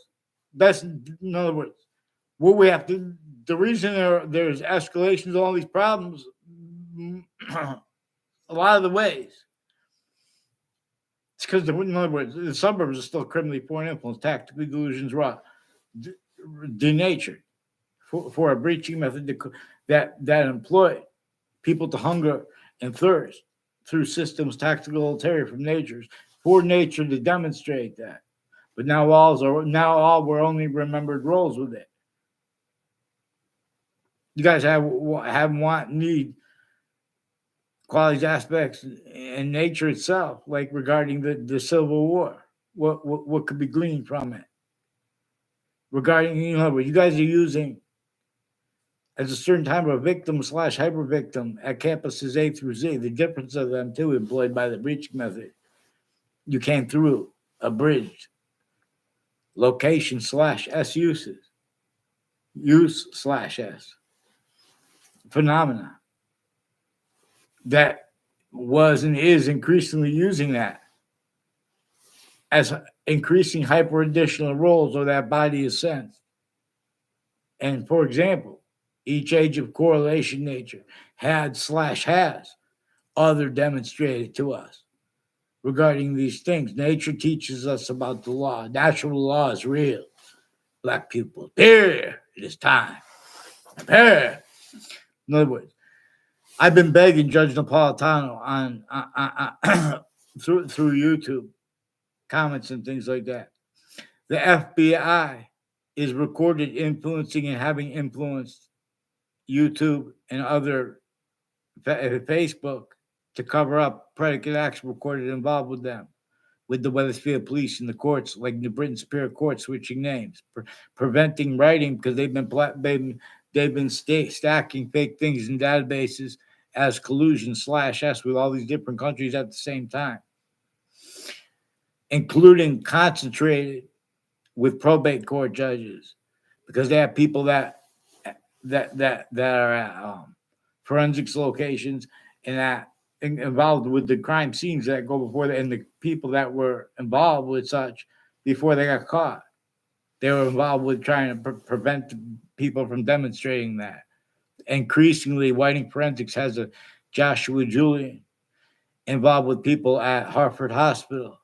what we have to, the reason there's escalations of all these problems, a lot of the ways, it's because, in other words, the suburbs are still criminally foreign influence, tactically delusions raw, denatured for a breaching method that employed people to hunger and thirst through systems tactical ulterior from natures for nature to demonstrate that. But now all were only remembered roles with it. You guys need qualities, aspects, and nature itself, like regarding the Civil War. What could be gleaned from it? Regarding, you guys are using as a certain type of victim /hyper victim at campuses A through Z. The difference of them too employed by the breaching method. You came through a bridge. Location /S uses. Use /S. Phenomena. That was and is increasingly using that as increasing hyper additional roles or that body is sensed. And for example, each age of correlation nature had /has other demonstrated to us regarding these things. Nature teaches us about the law. Natural law is real. Black people, here it is time. Here. In other words, I've been begging Judge Napolitano on through YouTube comments and things like that. The FBI is recorded influencing and having influenced YouTube and other Facebook to cover up predicate acts recorded involved with them, with the Wethersfield police and the courts, like New Britain Superior Court, switching names, preventing writing because they've been stacking fake things in databases as collusion /S with all these different countries at the same time, including concentrated with probate court judges, because they have people that are at forensics locations and that involved with the crime scenes that go before and the people that were involved with such before they got caught. They were involved with trying to prevent people from demonstrating that. Increasingly, Whiting Forensics has a Joshua Julian involved with people at Hartford Hospital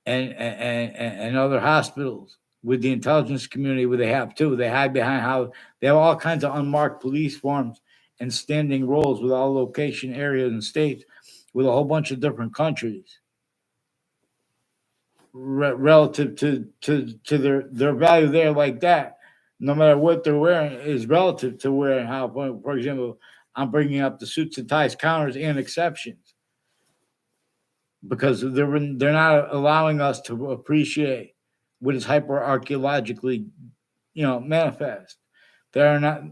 and other hospitals with the intelligence community where they hide behind how they have all kinds of unmarked police forms and standing roles with all location areas and states with a whole bunch of different countries relative to their value there like that. No matter what they're wearing is relative to where and how. For example, I'm bringing up the suits and ties counters and exceptions because they're not allowing us to appreciate what is hyper archaeologically, manifest. They're not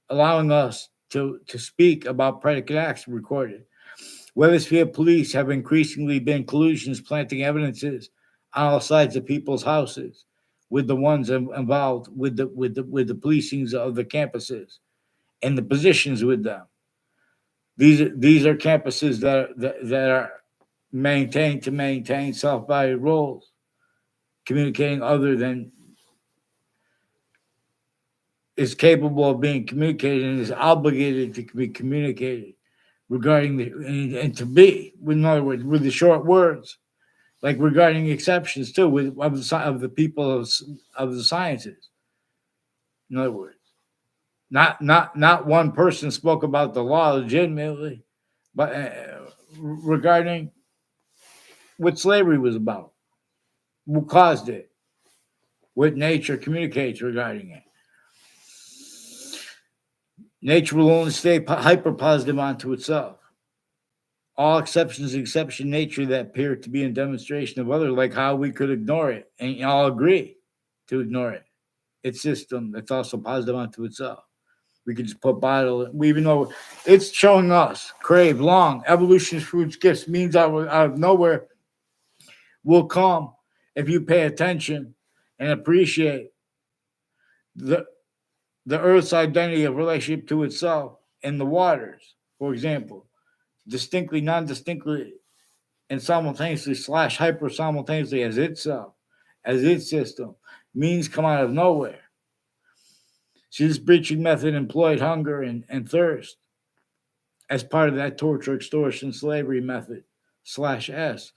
allowing us to speak about predicate acts recorded. Wethersfield police have increasingly been collusions planting evidences on all sides of people's houses with the ones involved with the policings of the campuses and the positions with them. These are campuses that are maintained to maintain self-valued roles, communicating other than is capable of being communicated and is obligated to be communicated regarding and to be, in other words, with the short words, like regarding exceptions too, with of the people of the sciences. In other words, not one person spoke about the law legitimately, but regarding what slavery was about, what caused it, what nature communicates regarding it. Nature will only stay hyper positive onto itself. All exceptions exception nature that appear to be in demonstration of other, like how we could ignore it, and all agree to ignore it. Its system that's also positive onto itself. We could just put bottle, even though it's showing us, crave, long, evolution's fruits, gifts, means out of nowhere will come if you pay attention and appreciate the the Earth's identity of relationship to itself and the waters, for example, distinctly, non-distinctly, and simultaneously slash hyper simultaneously as itself, as its system, means come out of nowhere. See, this breaching method employed hunger and thirst as part of that torture, extortion, slavery method slash S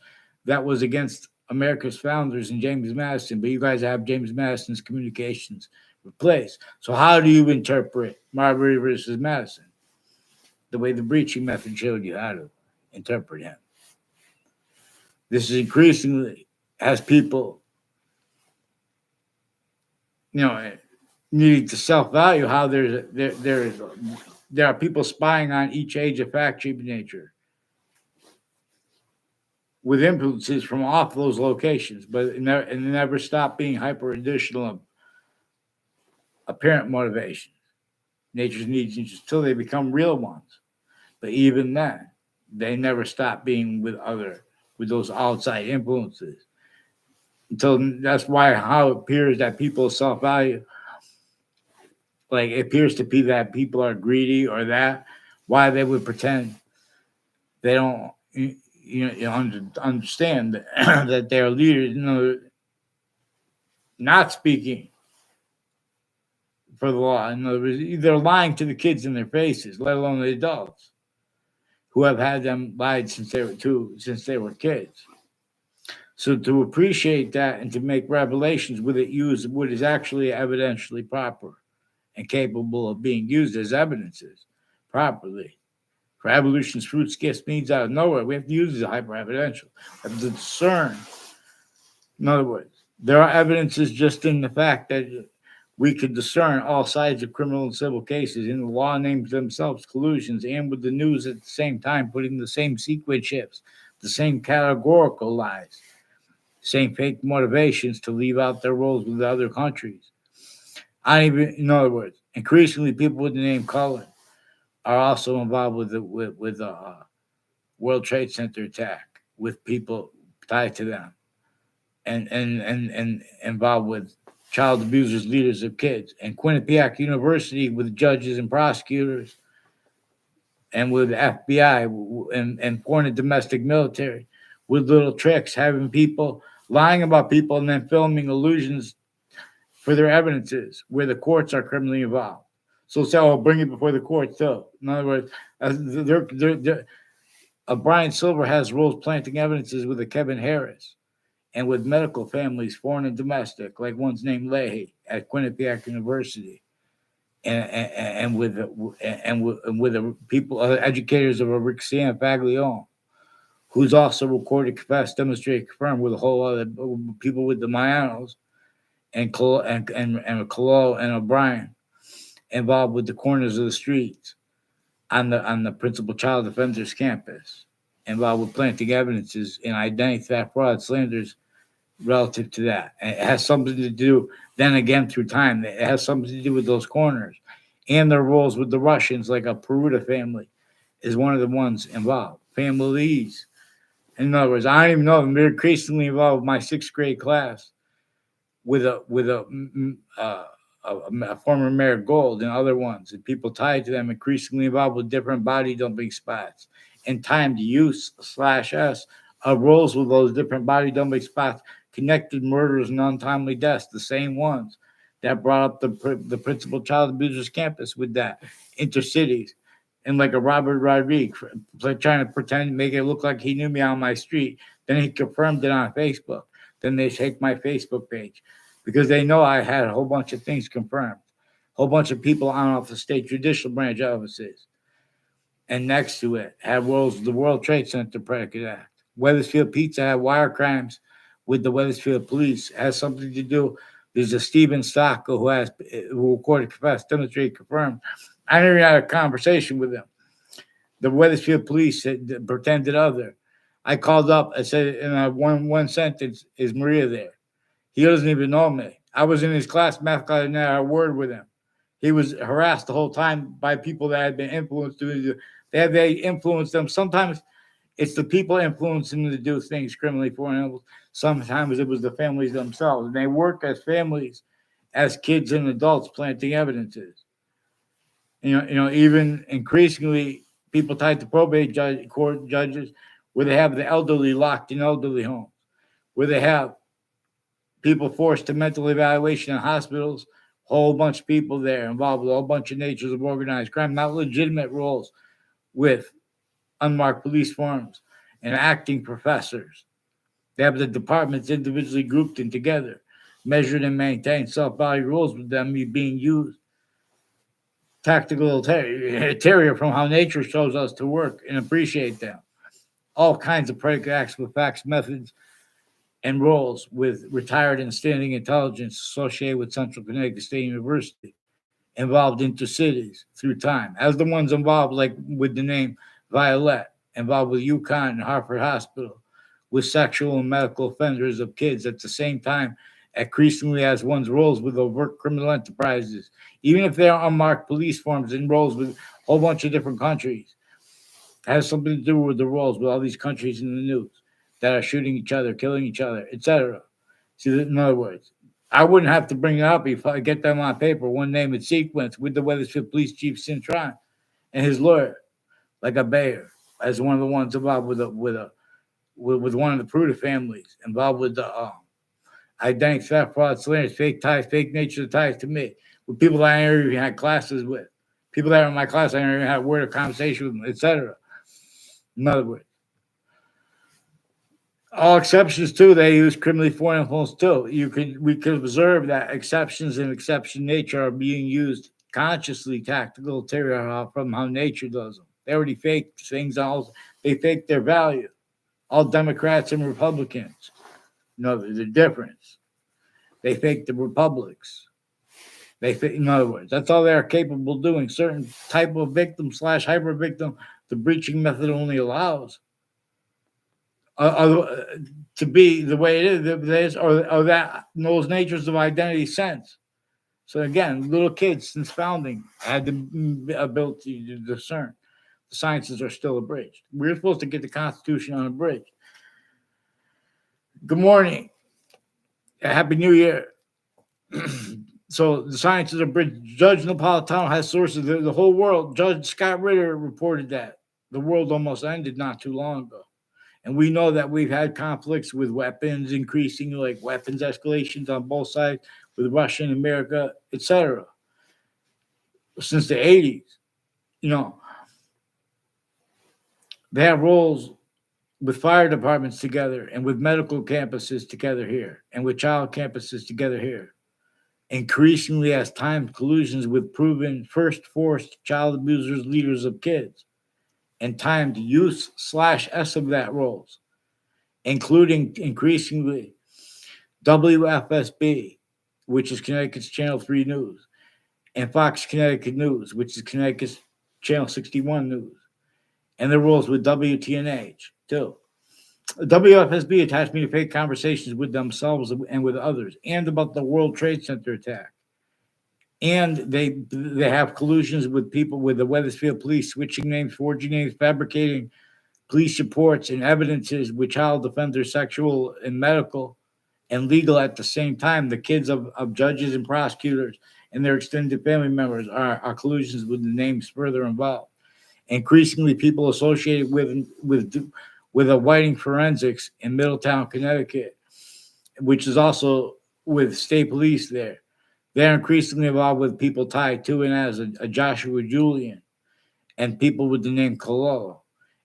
that was against America's founders and James Madison, but you guys have James Madison's communications replaced. So how do you interpret Marbury versus Madison? The way the breaching method showed you how to interpret him. This is increasingly has people, needing to self-value how there are people spying on each age of fact, cheap nature with influences from off those locations, but it never stop being hyper additional of apparent motivations, nature's needs until they become real ones. But even then, they never stop being with those outside influences. Until that's why how it appears that people self-value, like it appears to be that people are greedy or that why they would pretend they don't understand that their leaders not speaking for the law. In other words, they're lying to the kids in their faces, let alone the adults who have had them lied since they were kids. So to appreciate that and to make revelations with it use what is actually evidentially proper and capable of being used as evidences properly. For evolution's fruits, gifts, means out of nowhere, we have to use it as hyper evidential. We have to discern. In other words, there are evidences just in the fact that we could discern all sides of criminal and civil cases in the law names themselves, collusions, and with the news at the same time, putting the same sequence shifts, the same categorical lies, same fake motivations to leave out their roles with other countries. In other words, increasingly people with the name Cullen are also involved with the World Trade Center attack, with people tied to them, and involved with child abusers, leaders of kids, and Quinnipiac University with judges and prosecutors, and with the FBI and foreign and domestic military, with little tricks, having people lying about people and then filming illusions for their evidences where the courts are criminally involved. So say, oh, bring it before the courts too. In other words, Brian Silver has roles planting evidences with a Kevin Harris and with medical families, foreign and domestic, like one's named Leahy at Quinnipiac University, and with the people, educators of Rixian Faglione, who's also recorded, confessed, demonstrated, confirmed with a whole other people with the Mayanos and Colo and O'Brien involved with the corners of the streets on the principal child defenders campus, involved with planting evidences in identity theft, fraud, slanders relative to that. And it has something to do, then again, through time, it has something to do with those corners and their roles with the Russians, like a Peruta family is one of the ones involved. Families. In other words, I don't even know them. They're increasingly involved with my sixth grade class with a former Mayor Gold and other ones, and people tied to them increasingly involved with different body dumping spots and timed use /S of roles with those different body dumping spots, connected murders and untimely deaths, the same ones that brought up the principal child abusers campus with that intercities, and like a Robert Rodriguez, like trying to pretend, make it look like he knew me on my street. Then he confirmed it on Facebook. Then they take my Facebook page because they know I had a whole bunch of things confirmed, a whole bunch of people on off the state judicial branch offices, and next to it had the World Trade Center predicate act. Wethersfield Pizza had wire crimes with the Wethersfield police. It has something to do. There's a Stephen Stock who recorded, confessed, demonstrated, confirmed. I never had a conversation with him. The Wethersfield police had pretended other. I called up. I said in one sentence, "Is Maria there?" He doesn't even know me. I was in his class, math class, and I had a word with him. He was harassed the whole time by people that had been influenced. They influenced them. Sometimes it's the people influencing them to do things criminally for them. Sometimes it was the families themselves. And they work as families, as kids and adults planting evidences. Even increasingly, people tied to probate court judges, where they have the elderly locked in elderly homes, where they have people forced to mental evaluation in hospitals, whole bunch of people there involved with a whole bunch of natures of organized crime, not legitimate roles with unmarked police forms and acting professors. They have the departments individually grouped in together, measured and maintained self-body rules with them being used. Tactical terrier from how nature shows us to work and appreciate them. All kinds of predicate acts with facts, methods, and roles with retired and standing intelligence associated with Central Connecticut State University, involved into cities through time, as the ones involved, like with the name Violet, involved with UConn and Hartford Hospital, with sexual and medical offenders of kids at the same time, increasingly as one's roles with overt criminal enterprises, even if they are unmarked police forms and roles with a whole bunch of different countries. It has something to do with the roles with all these countries in the news that are shooting each other, killing each other, etc. See, in other words, I wouldn't have to bring it up if I get them on paper, one name in sequence, with the Wethersfield Police Chief Cintron and his lawyer, like a Bayer, as one of the ones involved with one of the Pruda families, involved with the identity theft, fraud, slanders, fake ties, fake nature of ties to me, with people that I never even had classes with, people that are in my class I never even had a word of conversation with them, etc. In other words, all exceptions too, they use criminally foreign influence too. We could observe that exceptions and exception nature are being used consciously, tactical terror from how nature does them. They already fake things. They fake their value. All Democrats and Republicans know the difference. They fake the republics. In other words, that's all they're capable of doing. Certain type of victim / hyper victim, the breaching method only allows. To be the way it is, or that those natures of identity sense. So again, little kids since founding had the ability to discern. The sciences are still abridged. We're supposed to get the Constitution unabridged. Good morning. Happy New Year. So the sciences are abridged. Judge Napolitano has sources. The whole world. Judge Scott Ritter reported that the world almost ended not too long ago. And we know that we've had conflicts with weapons increasing, like weapons escalations on both sides with Russia and America, etc. Since the 80s. They have roles with fire departments together and with medical campuses together here and with child campuses together here. Increasingly, as time, collusions with proven first forced child abusers, leaders of kids, and timed use /S of that roles, including increasingly WFSB, which is Connecticut's Channel 3 News, and Fox Connecticut News, which is Connecticut's Channel 61 News, and their roles with WTNH, too. WFSB attached me to fake conversations with themselves and with others, and about the World Trade Center attack. And they have collusions with people with the Wethersfield police, switching names, forging names, fabricating police reports and evidences with child offenders, sexual and medical and legal at the same time. The kids of judges and prosecutors and their extended family members are collusions with the names further involved. Increasingly, people associated with a Whiting Forensics in Middletown, Connecticut, which is also with state police there. They're increasingly involved with people tied to and as a Joshua Julian and people with the name Collusion.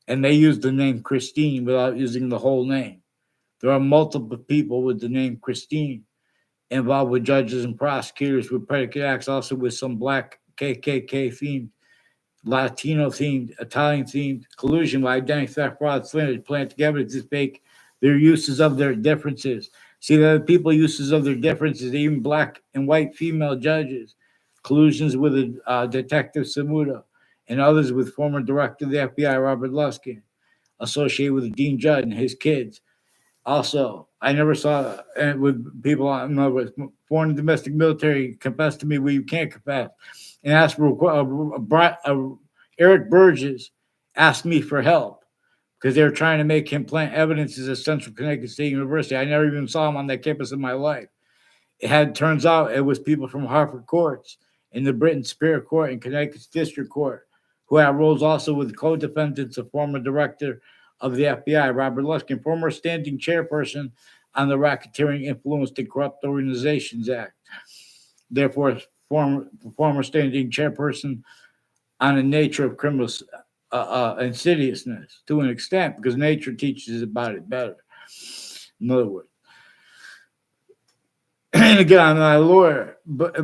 And they use the name Christine without using the whole name. There are multiple people with the name Christine involved with judges and prosecutors with predicate acts, also with some black KKK themed, Latino themed, Italian themed collusion with identity theft, fraud, slander, planned together to fake their uses of their differences. See, the people uses of their differences, even black and white female judges, collusions with Detective Samuda, and others with former director of the FBI, Robert Luskin, associated with Dean Judd and his kids. Also, I never saw with people in other words, foreign and domestic military confess to me where you can't confess, and ask for Eric Burgess asked me for help because they were trying to make him plant evidences at Central Connecticut State University. I never even saw him on that campus in my life. Turns out it was people from Hartford courts and the Britain Superior Court and Connecticut's District Court who had roles also with co-defendants, a former director of the FBI, Robert Luskin, former standing chairperson on the Racketeering Influenced and Corrupt Organizations Act. Therefore, former standing chairperson on the nature of criminal insidiousness to an extent, because nature teaches about it better. In other words, and again, I'm not a lawyer, but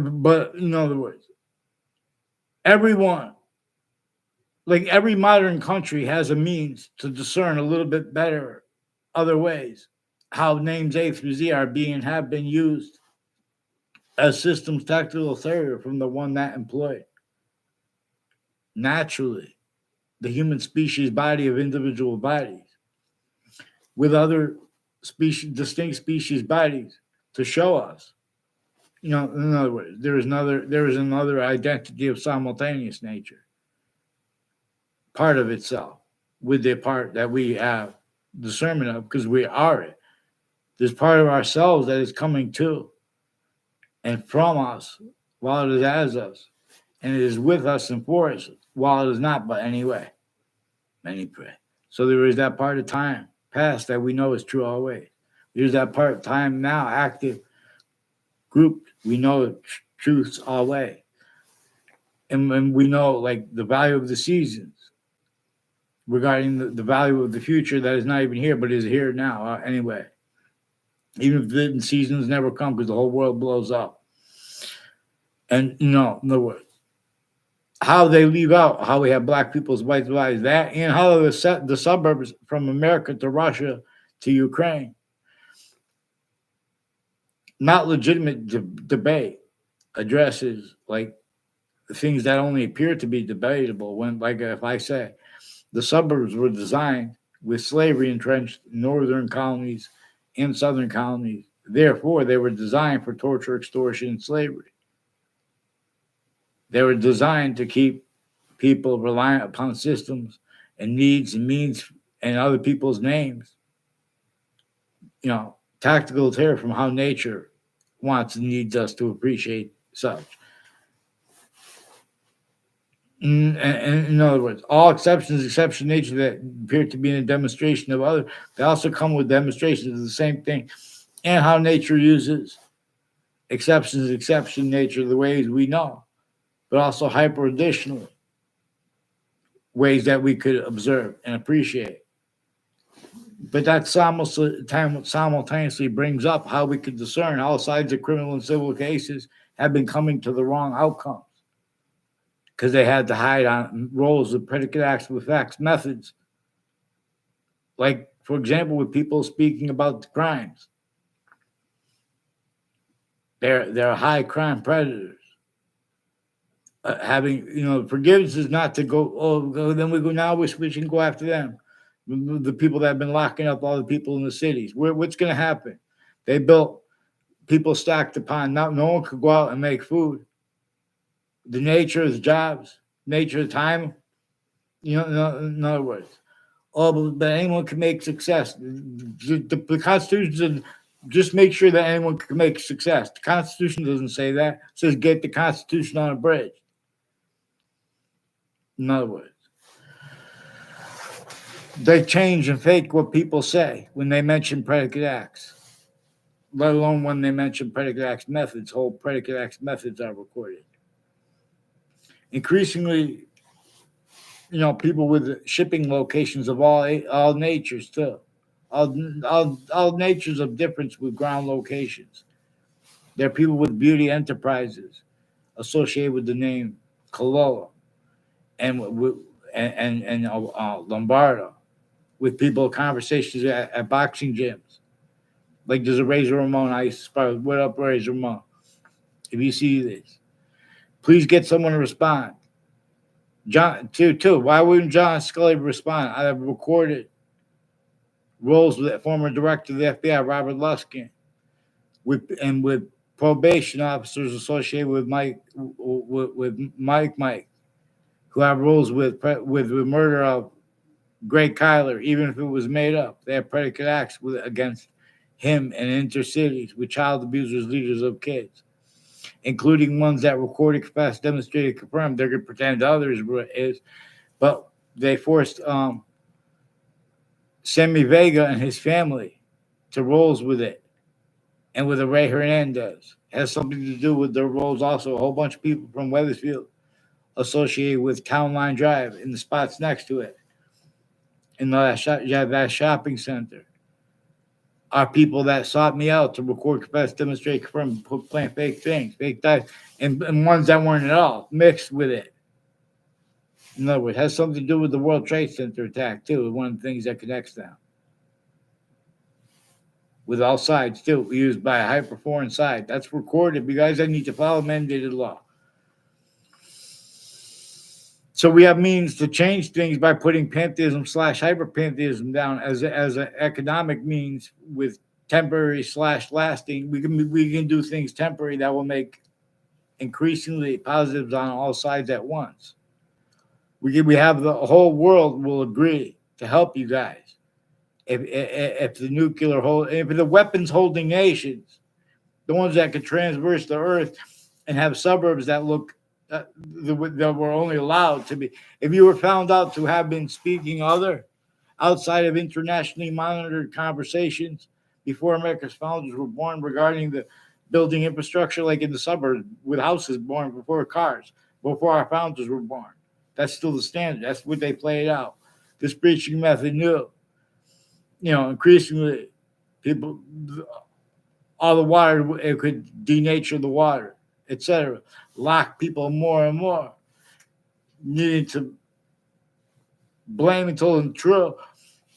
in other words, everyone, like every modern country, has a means to discern a little bit better other ways how names A through Z are being and have been used as systems tactical theory from the one that employed. Naturally, the human species body of individual bodies with other species, distinct species bodies to show us. In other words, there is another identity of simultaneous nature, part of itself, with the part that we have discernment of, because we are it. There's part of ourselves that is coming to and from us while it is as us, and it is with us and for us while it is not, but anyway. Many pray. So there is that part of time past that we know is true always. There's that part of time now active, grouped. We know truths always. And we know like the value of the seasons regarding the value of the future that is not even here, but is here now anyway. Even if the seasons never come because the whole world blows up. And in other words, how they leave out how we have black people's white lives, that and how the suburbs from America to Russia to Ukraine. Not legitimate debate addresses like things that only appear to be debatable when, like if I say the suburbs were designed with slavery entrenched in northern colonies and southern colonies, therefore they were designed for torture, extortion, and slavery. They were designed to keep people reliant upon systems and needs and means and other people's names. Tactical terror from how nature wants and needs us to appreciate such. And in other words, all exceptions, exception nature that appear to be in a demonstration of other, they also come with demonstrations of the same thing, and how nature uses exceptions, exception nature, the ways we know, but also hyper additionally, ways that we could observe and appreciate. But that simultaneously brings up how we could discern how sides of criminal and civil cases have been coming to the wrong outcomes because they had to hide on roles of predicate acts with facts methods. Like, for example, with people speaking about the crimes. They're high crime predators. Forgiveness is not to go, then we go, now we can go after them. The people that have been locking up all the people in the cities. What's going to happen? They built people stacked upon, no one could go out and make food. The nature of the jobs, nature of time, in other words. But anyone can make success. The Constitution just make sure that anyone can make success. The Constitution doesn't say that. It says get the Constitution on a bridge. In other words, they change and fake what people say when they mention predicate acts. let alone when they mention predicate acts methods. Whole predicate acts methods are recorded. Increasingly, people with shipping locations of all natures too, all natures of difference with ground locations. There are people with beauty enterprises associated with the name Collusion and Lombardo, with people conversations at boxing gyms. Like there's a Razor Ramon I used to spar with. What up, Razor Ramon? If you see this, please get someone to respond. John, too. Why wouldn't John Scully respond? I have recorded roles with former director of the FBI, Robert Luskin, with probation officers associated with Mike, who have roles with the murder of Greg Kyler, even if it was made up. They have predicate acts against him and intercities with child abusers, leaders of kids, including ones that recorded, confessed, demonstrated, confirmed. They're going to pretend others is, but they forced Sammy Vega and his family to roles with it, and with Ray Hernandez. It has something to do with their roles also. A whole bunch of people from Wethersfield associated with Town Line Drive in the spots next to it, in that shopping center, are people that sought me out to record, confess, demonstrate, confirm, plant fake things, fake dives, and ones that weren't at all mixed with it. In other words, it has something to do with the World Trade Center attack too. One of the things that connects them. With all sides too, used by a hyper-foreign side. That's recorded because I need to follow mandated law. So we have means to change things by putting pantheism / hyper-pantheism down as an economic means with temporary / lasting. We can do things temporary that will make increasingly positives on all sides at once. We have the whole world will agree to help you guys. If the weapons holding nations, the ones that could transverse the earth and have suburbs that look that were only allowed to be, if you were found out to have been speaking outside of internationally monitored conversations before America's founders were born regarding the building infrastructure, like in the suburbs with houses born before cars, before our founders were born, that's still the standard. That's what they played out. This preaching method knew. Increasingly, people, all the water, it could denature the water, etc. Lock people more and more. Needing to blame and told them true.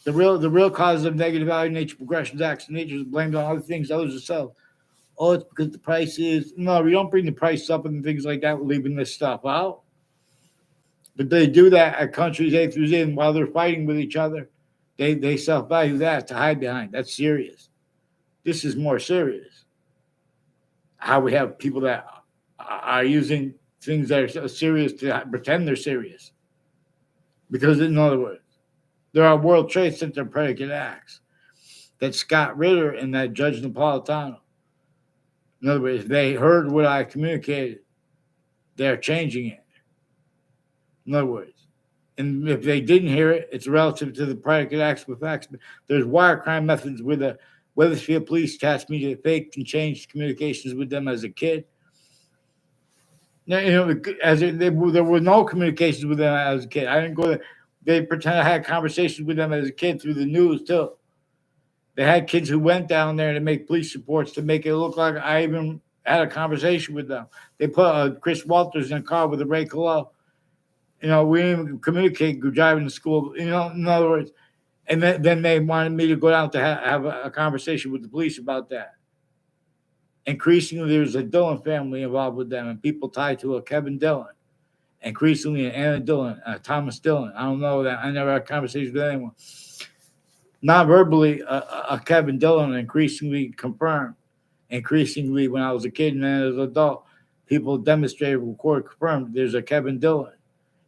The real cause of negative value nature progressions, acts of nature is blamed on other things, others themselves. Oh, it's because the price is. No, we don't bring the price up and things like that. We're leaving this stuff out. But they do that at countries A through Z, and while they're fighting with each other, they self-value that to hide behind. That's serious. This is more serious. How we have people that are using things that are serious to pretend they're serious. Because, in other words, there are World Trade Center predicate acts that Scott Ritter and that Judge Napolitano, in other words, they heard what I communicated, they're changing it. In other words, and if they didn't hear it, it's relative to the predicate acts with facts. There's wire crime methods where the Wethersfield police tasked me to fake and change communications with them as a kid. Now, there were no communications with them as a kid. I didn't go there. They pretend I had conversations with them as a kid through the news too. They had kids who went down there to make police reports to make it look like I even had a conversation with them. They put Chris Walters in a car with a Ray Collo. We didn't even communicate driving to school. In other words, and then they wanted me to go down to have a conversation with the police about that. Increasingly, there's a Dillon family involved with them and people tied to a Kevin Dillon. Increasingly, an Anna Dillon, Thomas Dillon. I don't know that. I never had conversations with anyone. Not verbally, a Kevin Dillon increasingly confirmed. Increasingly, when I was a kid and then as an adult, people demonstrated, recorded, confirmed there's a Kevin Dillon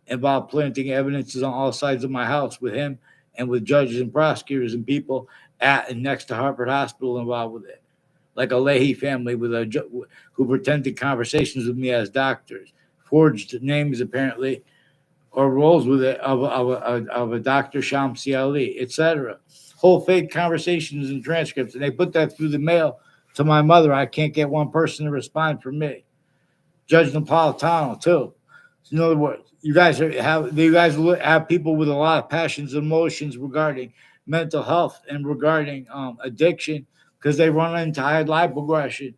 involved planting evidences on all sides of my house with him and with judges and prosecutors and people at and next to Harvard Hospital involved with it. Like a Leahy family who pretended conversations with me as doctors, forged names apparently, or roles with it of a Dr. Shamsi Ali, etc. Whole fake conversations and transcripts, and they put that through the mail To my mother, I can't get one person to respond for me. Judge Napolitano too. In other words, you guys have people with a lot of passions and emotions regarding mental health and regarding addiction because they run into high life progressions.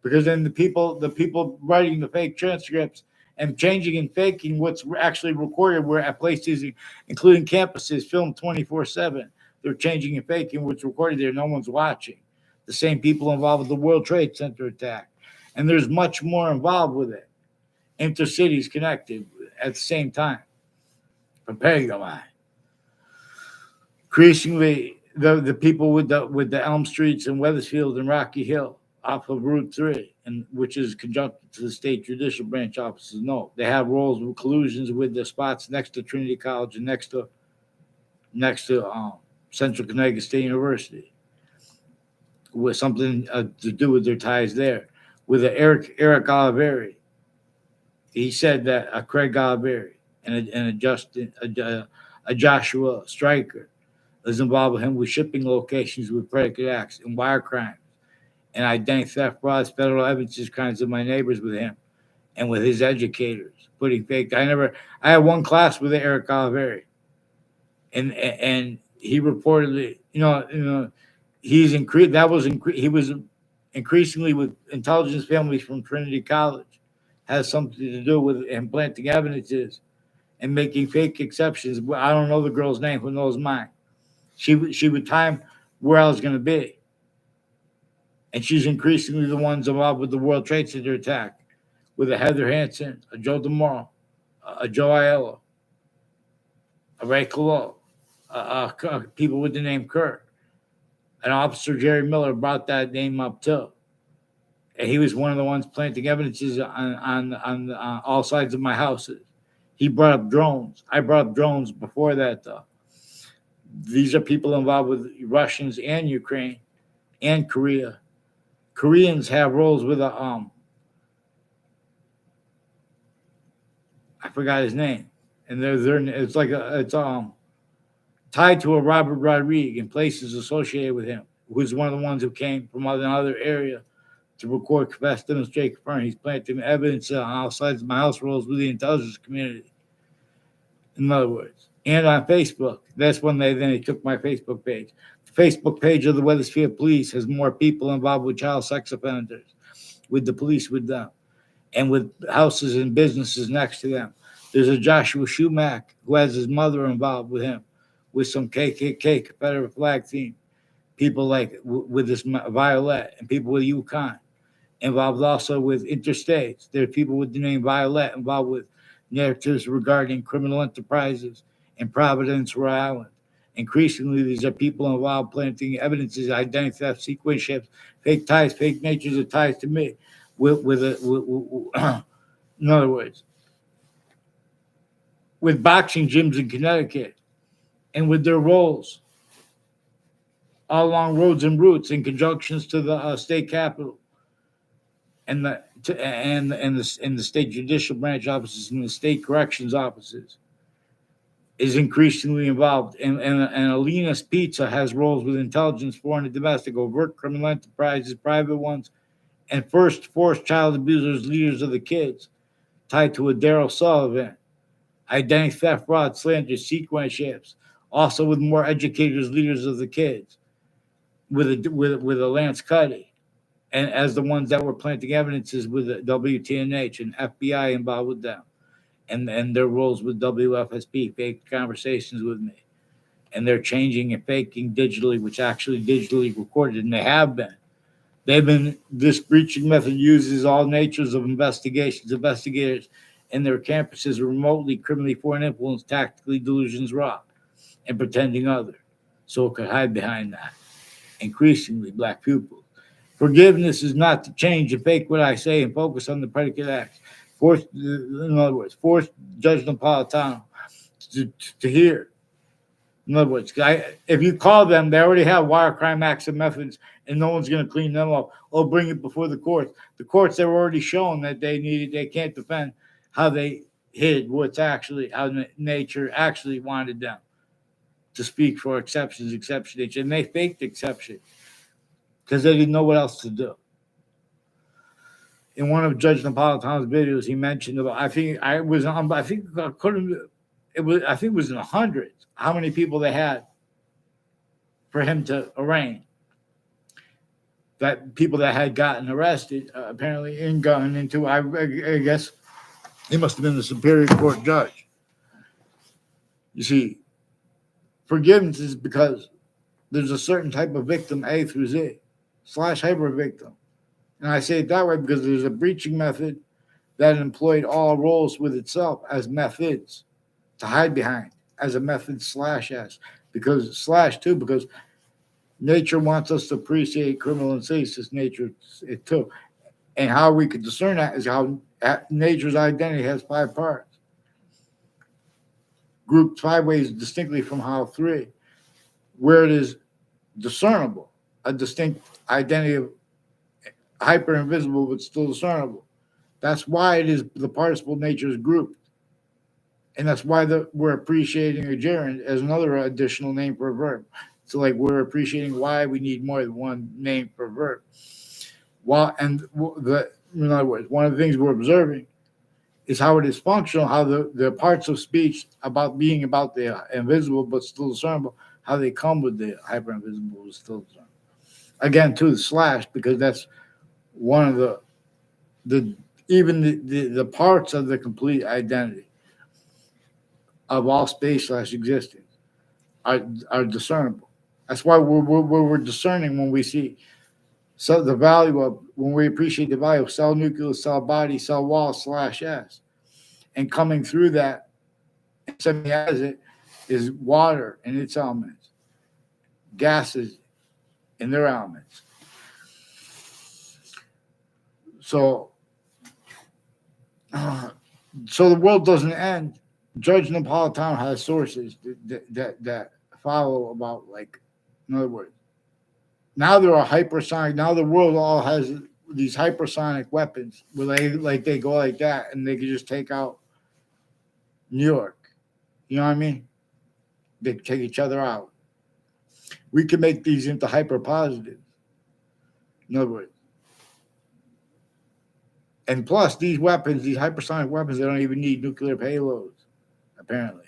Because then the people writing the fake transcripts and changing and faking what's actually recorded were at places including campuses filmed 24/7. They're changing and faking what's recorded there. No one's watching. The same people involved with the World Trade Center attack. And there's much more involved with it. Intercities connected at the same time. Preparing the line. Increasingly, the people with the Elm Streets and Wethersfield and Rocky Hill off of Route 3, and which is conjuncted to the state judicial branch offices. No, they have roles with collusions with the spots next to Trinity College and next to Central Connecticut State University, with something to do with their ties there. With Eric Oliveri, he said that Craig Oliveri and a Joshua Stryker is involved with him with shipping locations with predicate acts and wire crimes and identity theft, frauds, federal evidence crimes of my neighbors with him and with his educators putting fake. I had one class with Eric Oliveri, and he reportedly, he's increased. He was increasingly with intelligence families from Trinity College, has something to do with him planting evidences and making fake exceptions. I don't know the girl's name. Who knows mine? She would time where I was going to be. And she's increasingly the ones involved with the World Trade Center attack, with a Heather Hansen, a Joe DeMoro, a Joe Aiello, a Ray Collo, people with the name Kurt. And Officer Jerry Miller brought that name up too. And he was one of the ones planting evidences on all sides of my houses. He brought up drones. I brought up drones before that, though. These are people involved with Russians and Ukraine and Korea. Koreans have roles with I forgot his name, and it's tied to a Robert Rodriguez and places associated with him, who's one of the ones who came from another area to record, confess, demonstrate, confirm. He's planting evidence on all sides of my house roles with the intelligence community. In other words, and on Facebook. That's when they took my Facebook page. The Facebook page of the Wethersfield Police has more people involved with child sex offenders, with the police, with them, and with houses and businesses next to them. There's a Joshua Schumack who has his mother involved with him, with some KKK Confederate flag theme. People like with this Violet and people with UConn involved also with interstates. There are people with the name Violet involved with narratives regarding criminal enterprises in Providence, Rhode Island. Increasingly, these are people involved planting evidences, identity theft, sequence shifts, fake ties, fake natures of ties to me. In other words, with boxing gyms in Connecticut and with their roles all along roads and routes in conjunctions to the state capitol and the state judicial branch offices and the state corrections offices is increasingly involved. And Alina's Pizza has roles with intelligence, foreign and domestic, overt criminal enterprises, private ones, and first forced child abusers, leaders of the kids, tied to a Daryl Sullivan, identity theft, fraud, slander, sequence shifts, also with more educators, leaders of the kids, with a Lance Cuddy, and as the ones that were planting evidences with the WTNH and FBI involved with them, and their roles with WFSP, fake conversations with me, and they're changing and faking digitally, which actually digitally recorded, and they have been. This breaching method uses all natures of investigators and their campuses remotely, criminally, foreign influence, tactically, delusions, raw, and pretending other, so it could hide behind that. Increasingly, black pupils. Forgiveness is not to change and fake what I say and focus on the predicate acts. In other words, force Judge Napolitano to hear. In other words, if you call them, they already have wire crime acts and methods, and no one's going to clean them up or bring it before the courts. The courts have already shown that they can't defend how they hid how nature actually wanted them to speak for exceptions, and they faked exception. because they didn't know what else to do. In one of Judge Napolitano's videos, he mentioned about I think it was in the hundreds how many people they had for him to arraign. That people that had gotten arrested apparently in going into I guess he must have been the Superior Court judge. You see, forgiveness is because there's a certain type of victim, A through Z, / hyper victim. And I say it that way because there's a breaching method that employed all roles with itself as methods to hide behind, as a method /s. Because /2, because nature wants us to appreciate criminal and sadist nature it too. And how we could discern that is how nature's identity has 5 parts. Grouped 5 ways distinctly from how 3, where it is discernible, a distinct identity of hyper invisible but still discernible. That's why it is the participle nature is grouped. And that's why we're appreciating a gerund as another additional name for a verb. So like we're appreciating why we need more than one name for a verb. In other words, one of the things we're observing is how it is functional, how the parts of speech about being about the invisible but still discernible, how they come with the hyper invisible but still discernible. Again, to the / because that's one of the parts of the complete identity of all space / existence are discernible. That's why we're discerning when we see the value of, when we appreciate the value of cell nucleus, cell body, cell wall /s. And coming through that, semi-as it, is water and its elements, gases and their elements. So the world doesn't end. Judge Napolitano has sources that follow about, like, in other words, now there are hypersonic. Now the world all has these hypersonic weapons where they go like that and they can just take out New York. You know what I mean? They take each other out. We can make these into hyper positive. In other words. And plus, these weapons, these hypersonic weapons, they don't even need nuclear payloads, apparently.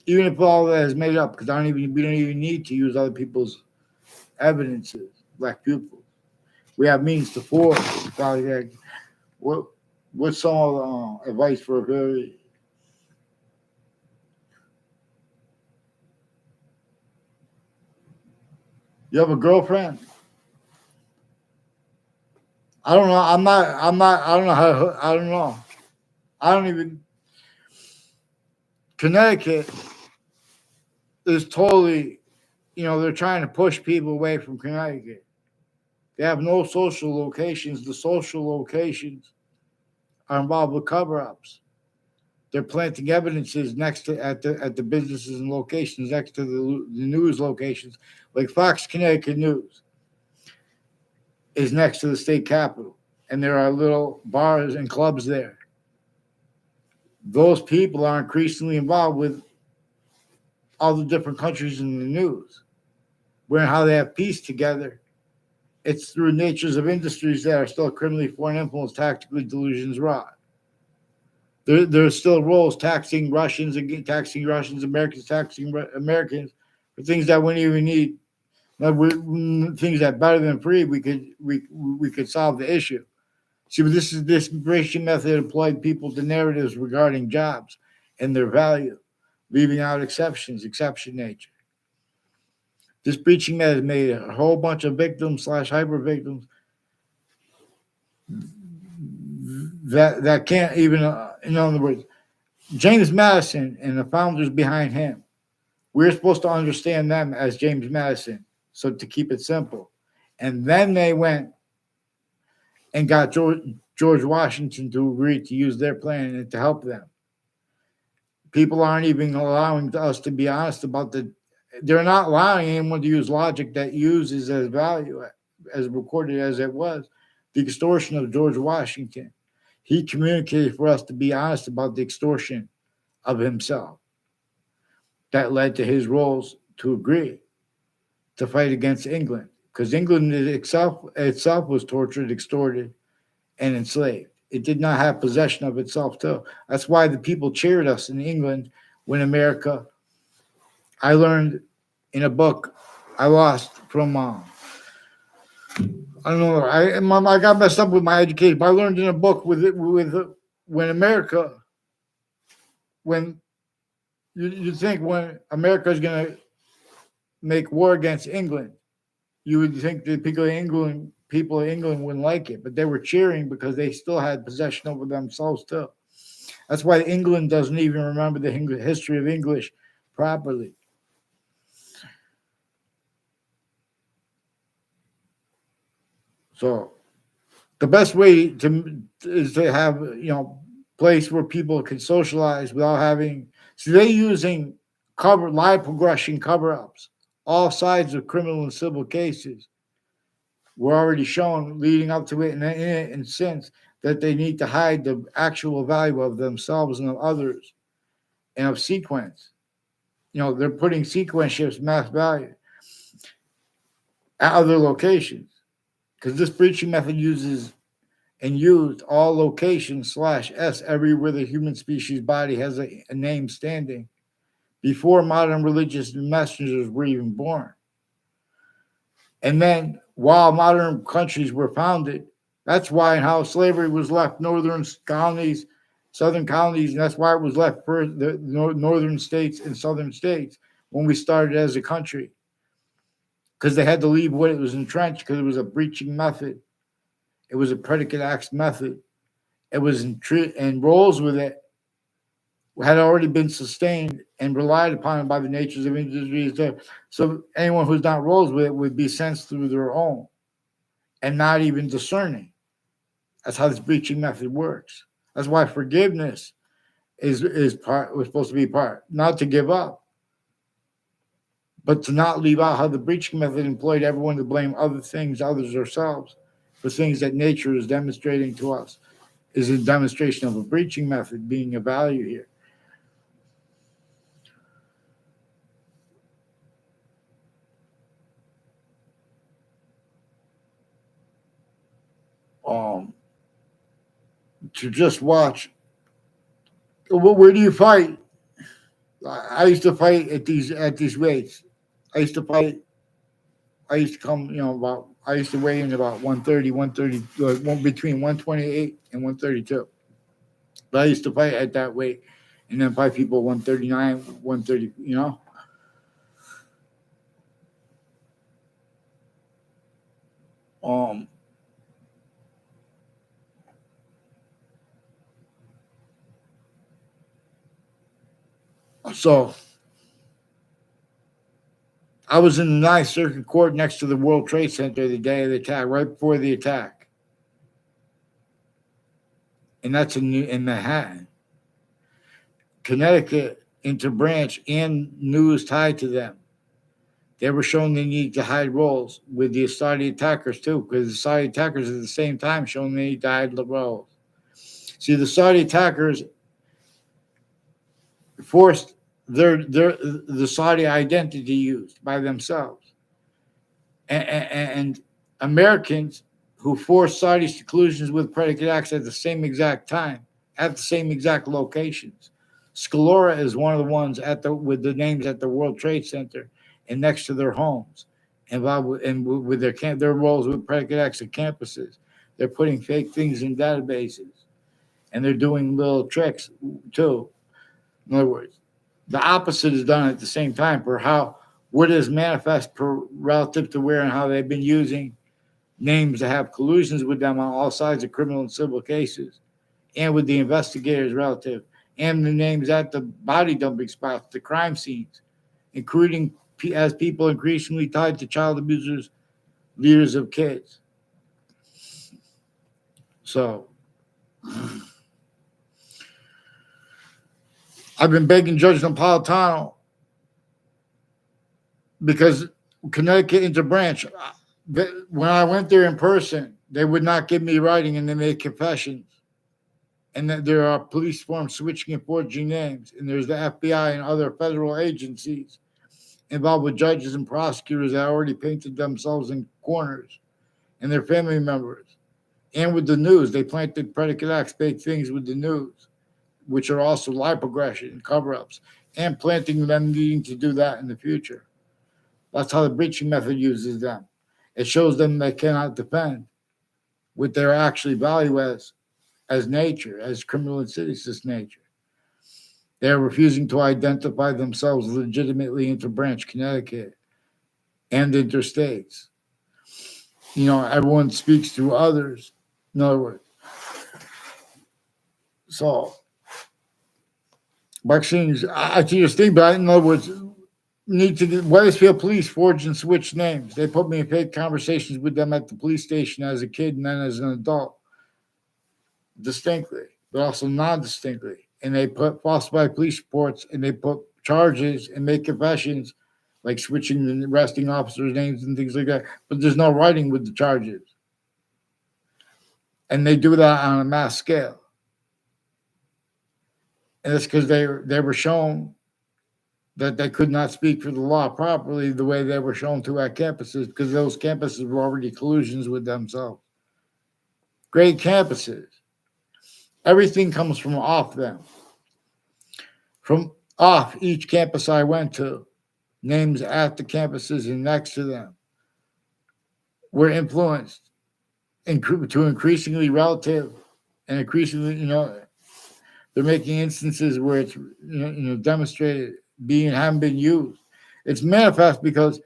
Even if all that is made up, because we don't even need to use other people's evidences, black pupils. We have means to forge. What's some advice for a very You have a girlfriend? I don't know. I don't know how. I don't know. I don't even. Connecticut is totally, they're trying to push people away from Connecticut. They have no social locations. The social locations are involved with cover-ups. They're planting evidences next to at the businesses and locations next to the news locations, like Fox Connecticut News is next to the state capitol, and there are little bars and clubs there. Those people are increasingly involved with all the different countries in the news, where how they have peace together. It's through natures of industries that are still criminally foreign influence, tactically delusions wrought. There's still roles taxing Russians, Americans taxing Americans for things that we don't even need. Things that better than free, we could solve the issue. See, but this breaching method employed people to narratives regarding jobs and their value, leaving out exception nature. This breaching method made a whole bunch of victims / hyper victims that can't even, in other words, James Madison and the founders behind him, we're supposed to understand them as James Madison. So to keep it simple. And then they went and got George Washington to agree to use their plan and to help them. People aren't even allowing us to be honest about they're not allowing anyone to use logic that uses as value, as recorded as it was, the extortion of George Washington. He communicated for us to be honest about the extortion of himself. That led to his roles to agree to fight against England because England itself was tortured, extorted, and enslaved. It did not have possession of itself too. That's why the people cheered us in England when America. I learned in a book I lost from. I don't know. I got messed up with my education, but I learned in a book with when America when you think when America is going to make war against England, you would think the people of England wouldn't like it, but they were cheering because they still had possession over themselves too. That's why England doesn't even remember the history of English properly. So the best way is to have place where people can socialize without having. So they're using live progression cover ups. All sides of criminal and civil cases were already shown leading up to it and since that they need to hide the actual value of themselves and of others and of sequence. They're putting sequence shifts mass value at other locations because this breaching method uses and used all locations /S everywhere the human species body has a name standing before modern religious messengers were even born. And then while modern countries were founded, that's why and how slavery was left northern colonies, southern colonies, and that's why it was left for the northern states and southern states when we started as a country. Because they had to leave what it was entrenched because it was a breaching method. It was a predicate acts method. It was and roles with it had already been sustained and relied upon by the natures of industries. So anyone who's not roles with it would be sensed through their own and not even discerning. That's how this breaching method works. That's why forgiveness was supposed to be part, not to give up, but to not leave out how the breaching method employed everyone to blame other things, others, ourselves, for things that nature is demonstrating to us. Is a demonstration of a breaching method being a value here. To just watch. Where do you fight? I used to fight at these weights. I used to fight. I used to come, about. I used to weigh in about 130, 130, between 128 and 132. But I used to fight at that weight, and then fight people 139, 130. So I was in the Ninth Circuit Court next to the World Trade Center the day of the attack, right before the attack. And that's in Manhattan. Connecticut, Interbranch, and news tied to them. They were shown they need to hide roles with the Saudi attackers too, because the Saudi attackers at the same time showing they need to hide the roles. See, the Saudi attackers forced the Saudi identity used by themselves, and Americans who forced Saudis to collusions with predicate acts at the same exact time, at the same exact locations. Scalora is one of the ones with the names at the World Trade Center and next to their homes, involved with their roles with predicate acts at campuses. They're putting fake things in databases, and they're doing little tricks too. In other words, the opposite is done at the same time for what is manifest relative to where and how they've been using names to have collusions with them on all sides of criminal and civil cases, and with the investigators relative, and the names at the body dumping spots, the crime scenes, including as people increasingly tied to child abusers, leaders of kids. So I've been begging Judge Napolitano because Connecticut Interbranch, when I went there in person, they would not give me writing and they made confessions. And that there are police forms switching and forging names, and there's the FBI and other federal agencies involved with judges and prosecutors that already painted themselves in corners, and their family members. And with the news, they planted predicate acts, baked things with the news, which are also lie progression, cover ups, and planting them needing to do that in the future. That's how the breaching method uses them. It shows them they cannot defend what they're actually value as nature, as criminal insidious nature. They're refusing to identify themselves legitimately into Branch, Connecticut and interstates. Everyone speaks through others. In other words, so vaccines, I see your thing, but in other words, need to get Wethersfield police forged and switched names. They put me in fake conversations with them at the police station as a kid and then as an adult, distinctly, but also non-distinctly. And they put falsified police reports and they put charges and make confessions, like switching the arresting officers' names and things like that. But there's no writing with the charges. And they do that on a mass scale. And it's because they were shown that they could not speak for the law properly the way they were shown to at campuses, because those campuses were already collusions with themselves. Great campuses. Everything comes from off them. From off each campus I went to, names at the campuses and next to them were influenced to increasingly relative and increasingly, they're making instances where it's demonstrated haven't been used. It's manifest because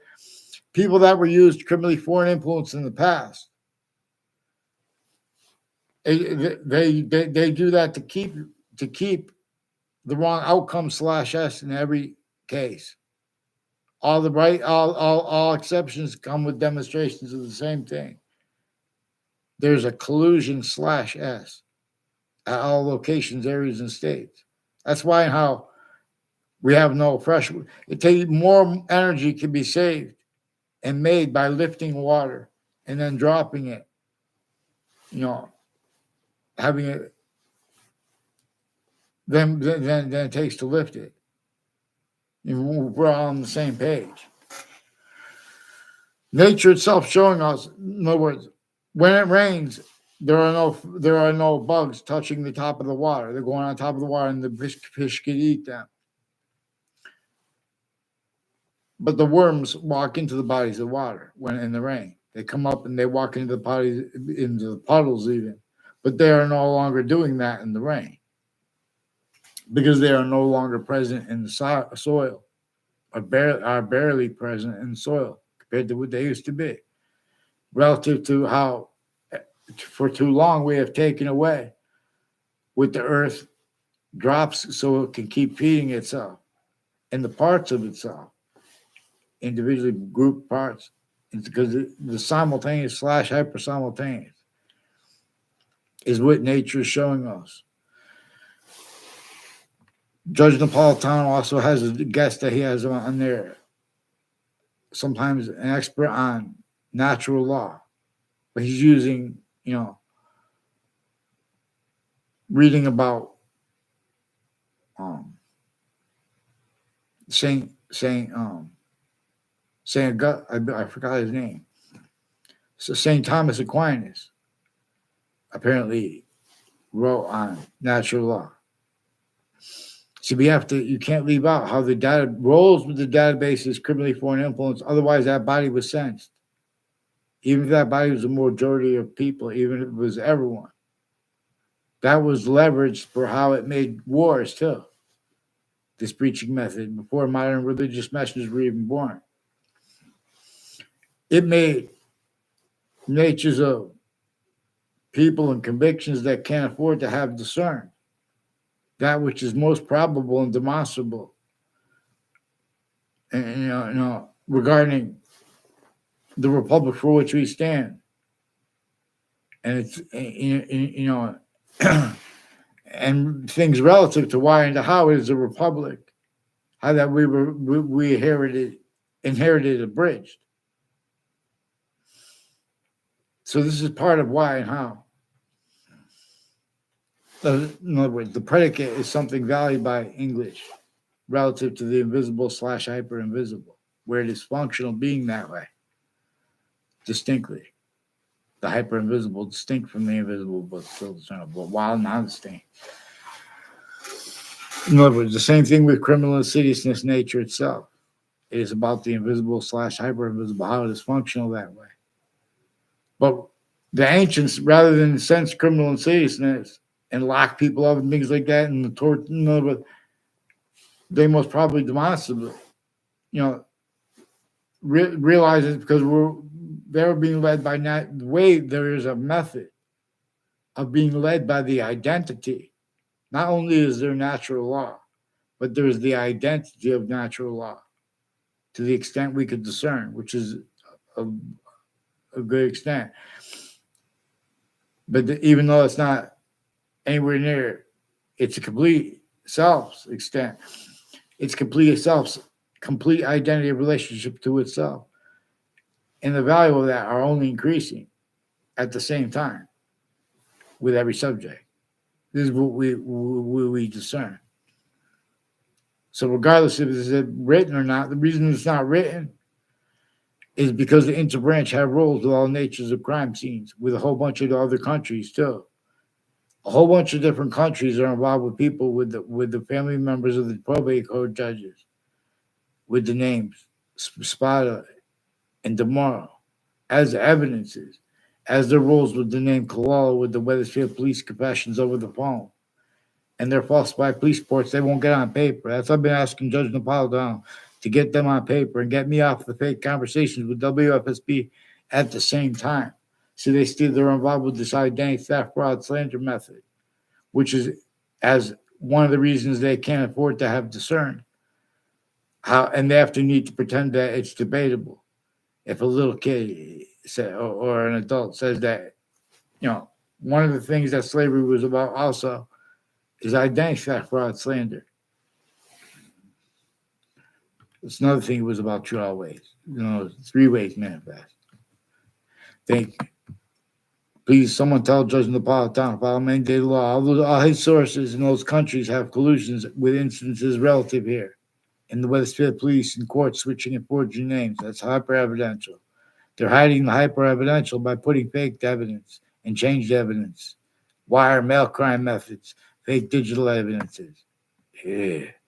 people that were used criminally foreign influence in the past, they do that to keep the wrong outcome /S in every case. All exceptions come with demonstrations of the same thing. There's a collusion /S at all locations, areas, and states. That's why and how we have no fresh. It takes more energy can be saved and made by lifting water and then dropping it. Having it than it takes to lift it. We're all on the same page. Nature itself showing us, in other words, when it rains, there are no bugs touching the top of the water. They're going on top of the water, and the fish can eat them. But the worms walk into the bodies of water when in the rain. They come up and they walk into the puddles even. But they are no longer doing that in the rain because they are no longer present in the soil, are barely present in the soil compared to what they used to be, relative to how for too long we have taken away what the earth drops so it can keep feeding itself and the parts of itself, individually grouped parts. It's because the simultaneous / hyper simultaneous is what nature is showing us. Judge Napolitano also has a guest that he has on there, sometimes an expert on natural law, but he's using, reading about Saint I forgot his name. So Saint Thomas Aquinas apparently wrote on natural law. So you can't leave out how the data rolls with the database's criminally foreign influence. Otherwise, that body was sensed. Even if that body was a majority of people, even if it was everyone. That was leveraged for how it made wars, too. This breaching method, before modern religious messages were even born. It made natures of people and convictions that can't afford to have discerned that which is most probable and demonstrable, and regarding the republic for which we stand, and it's and things relative to why and to how it is a republic, how that we inherited abridged. So this is part of why and how. In other words, the predicate is something valued by English relative to the invisible / hyper invisible. where it is functional being that way, distinctly. The hyper invisible, distinct from the invisible, but still discernible, while non distinct. In other words, the same thing with criminal insidiousness nature itself. It is about the invisible / hyper invisible, how it is functional that way. But the ancients, rather than sense criminal insidiousness and lock people up and things like that, and the torture, but they most probably demonstrably, realize it because they were being led by the way there is a method of being led by the identity. Not only is there natural law, but there is the identity of natural law to the extent we could discern, which is a good extent. But even though it's not anywhere near, it's a complete self's extent. It's complete self's complete identity of relationship to itself. And the value of that are only increasing at the same time with every subject. This is what we discern. So regardless if it's written or not, the reason it's not written is because the interbranch have roles with all natures of crime scenes, with a whole bunch of the other countries too. A whole bunch of different countries are involved with people with the family members of the probate code judges, with the names Spada and Demaro as evidences, as their roles with the name Kalala with the Wethersfield police confessions over the phone. And their falsified police reports, they won't get on paper. That's what I've been asking Judge Napolitano to get them on paper and get me off the fake conversations with WFSB at the same time. So they're involved with this identity theft, fraud, slander method, which is as one of the reasons they can't afford to have discerned. And they have to need to pretend that it's debatable. If a little kid or an adult says that, one of the things that slavery was about also is identity theft, fraud, slander. It's another thing it was about true always. 3 ways manifest. Thank you. Please, someone tell Judge Napolitano, follow mandated law. All his sources in those countries have collusions with instances relative here. In the Wethersfield police and courts switching and forging names. That's hyper-evidential. They're hiding the hyper-evidential by putting fake evidence and changed evidence. Wire mail crime methods, fake digital evidences. Yeah.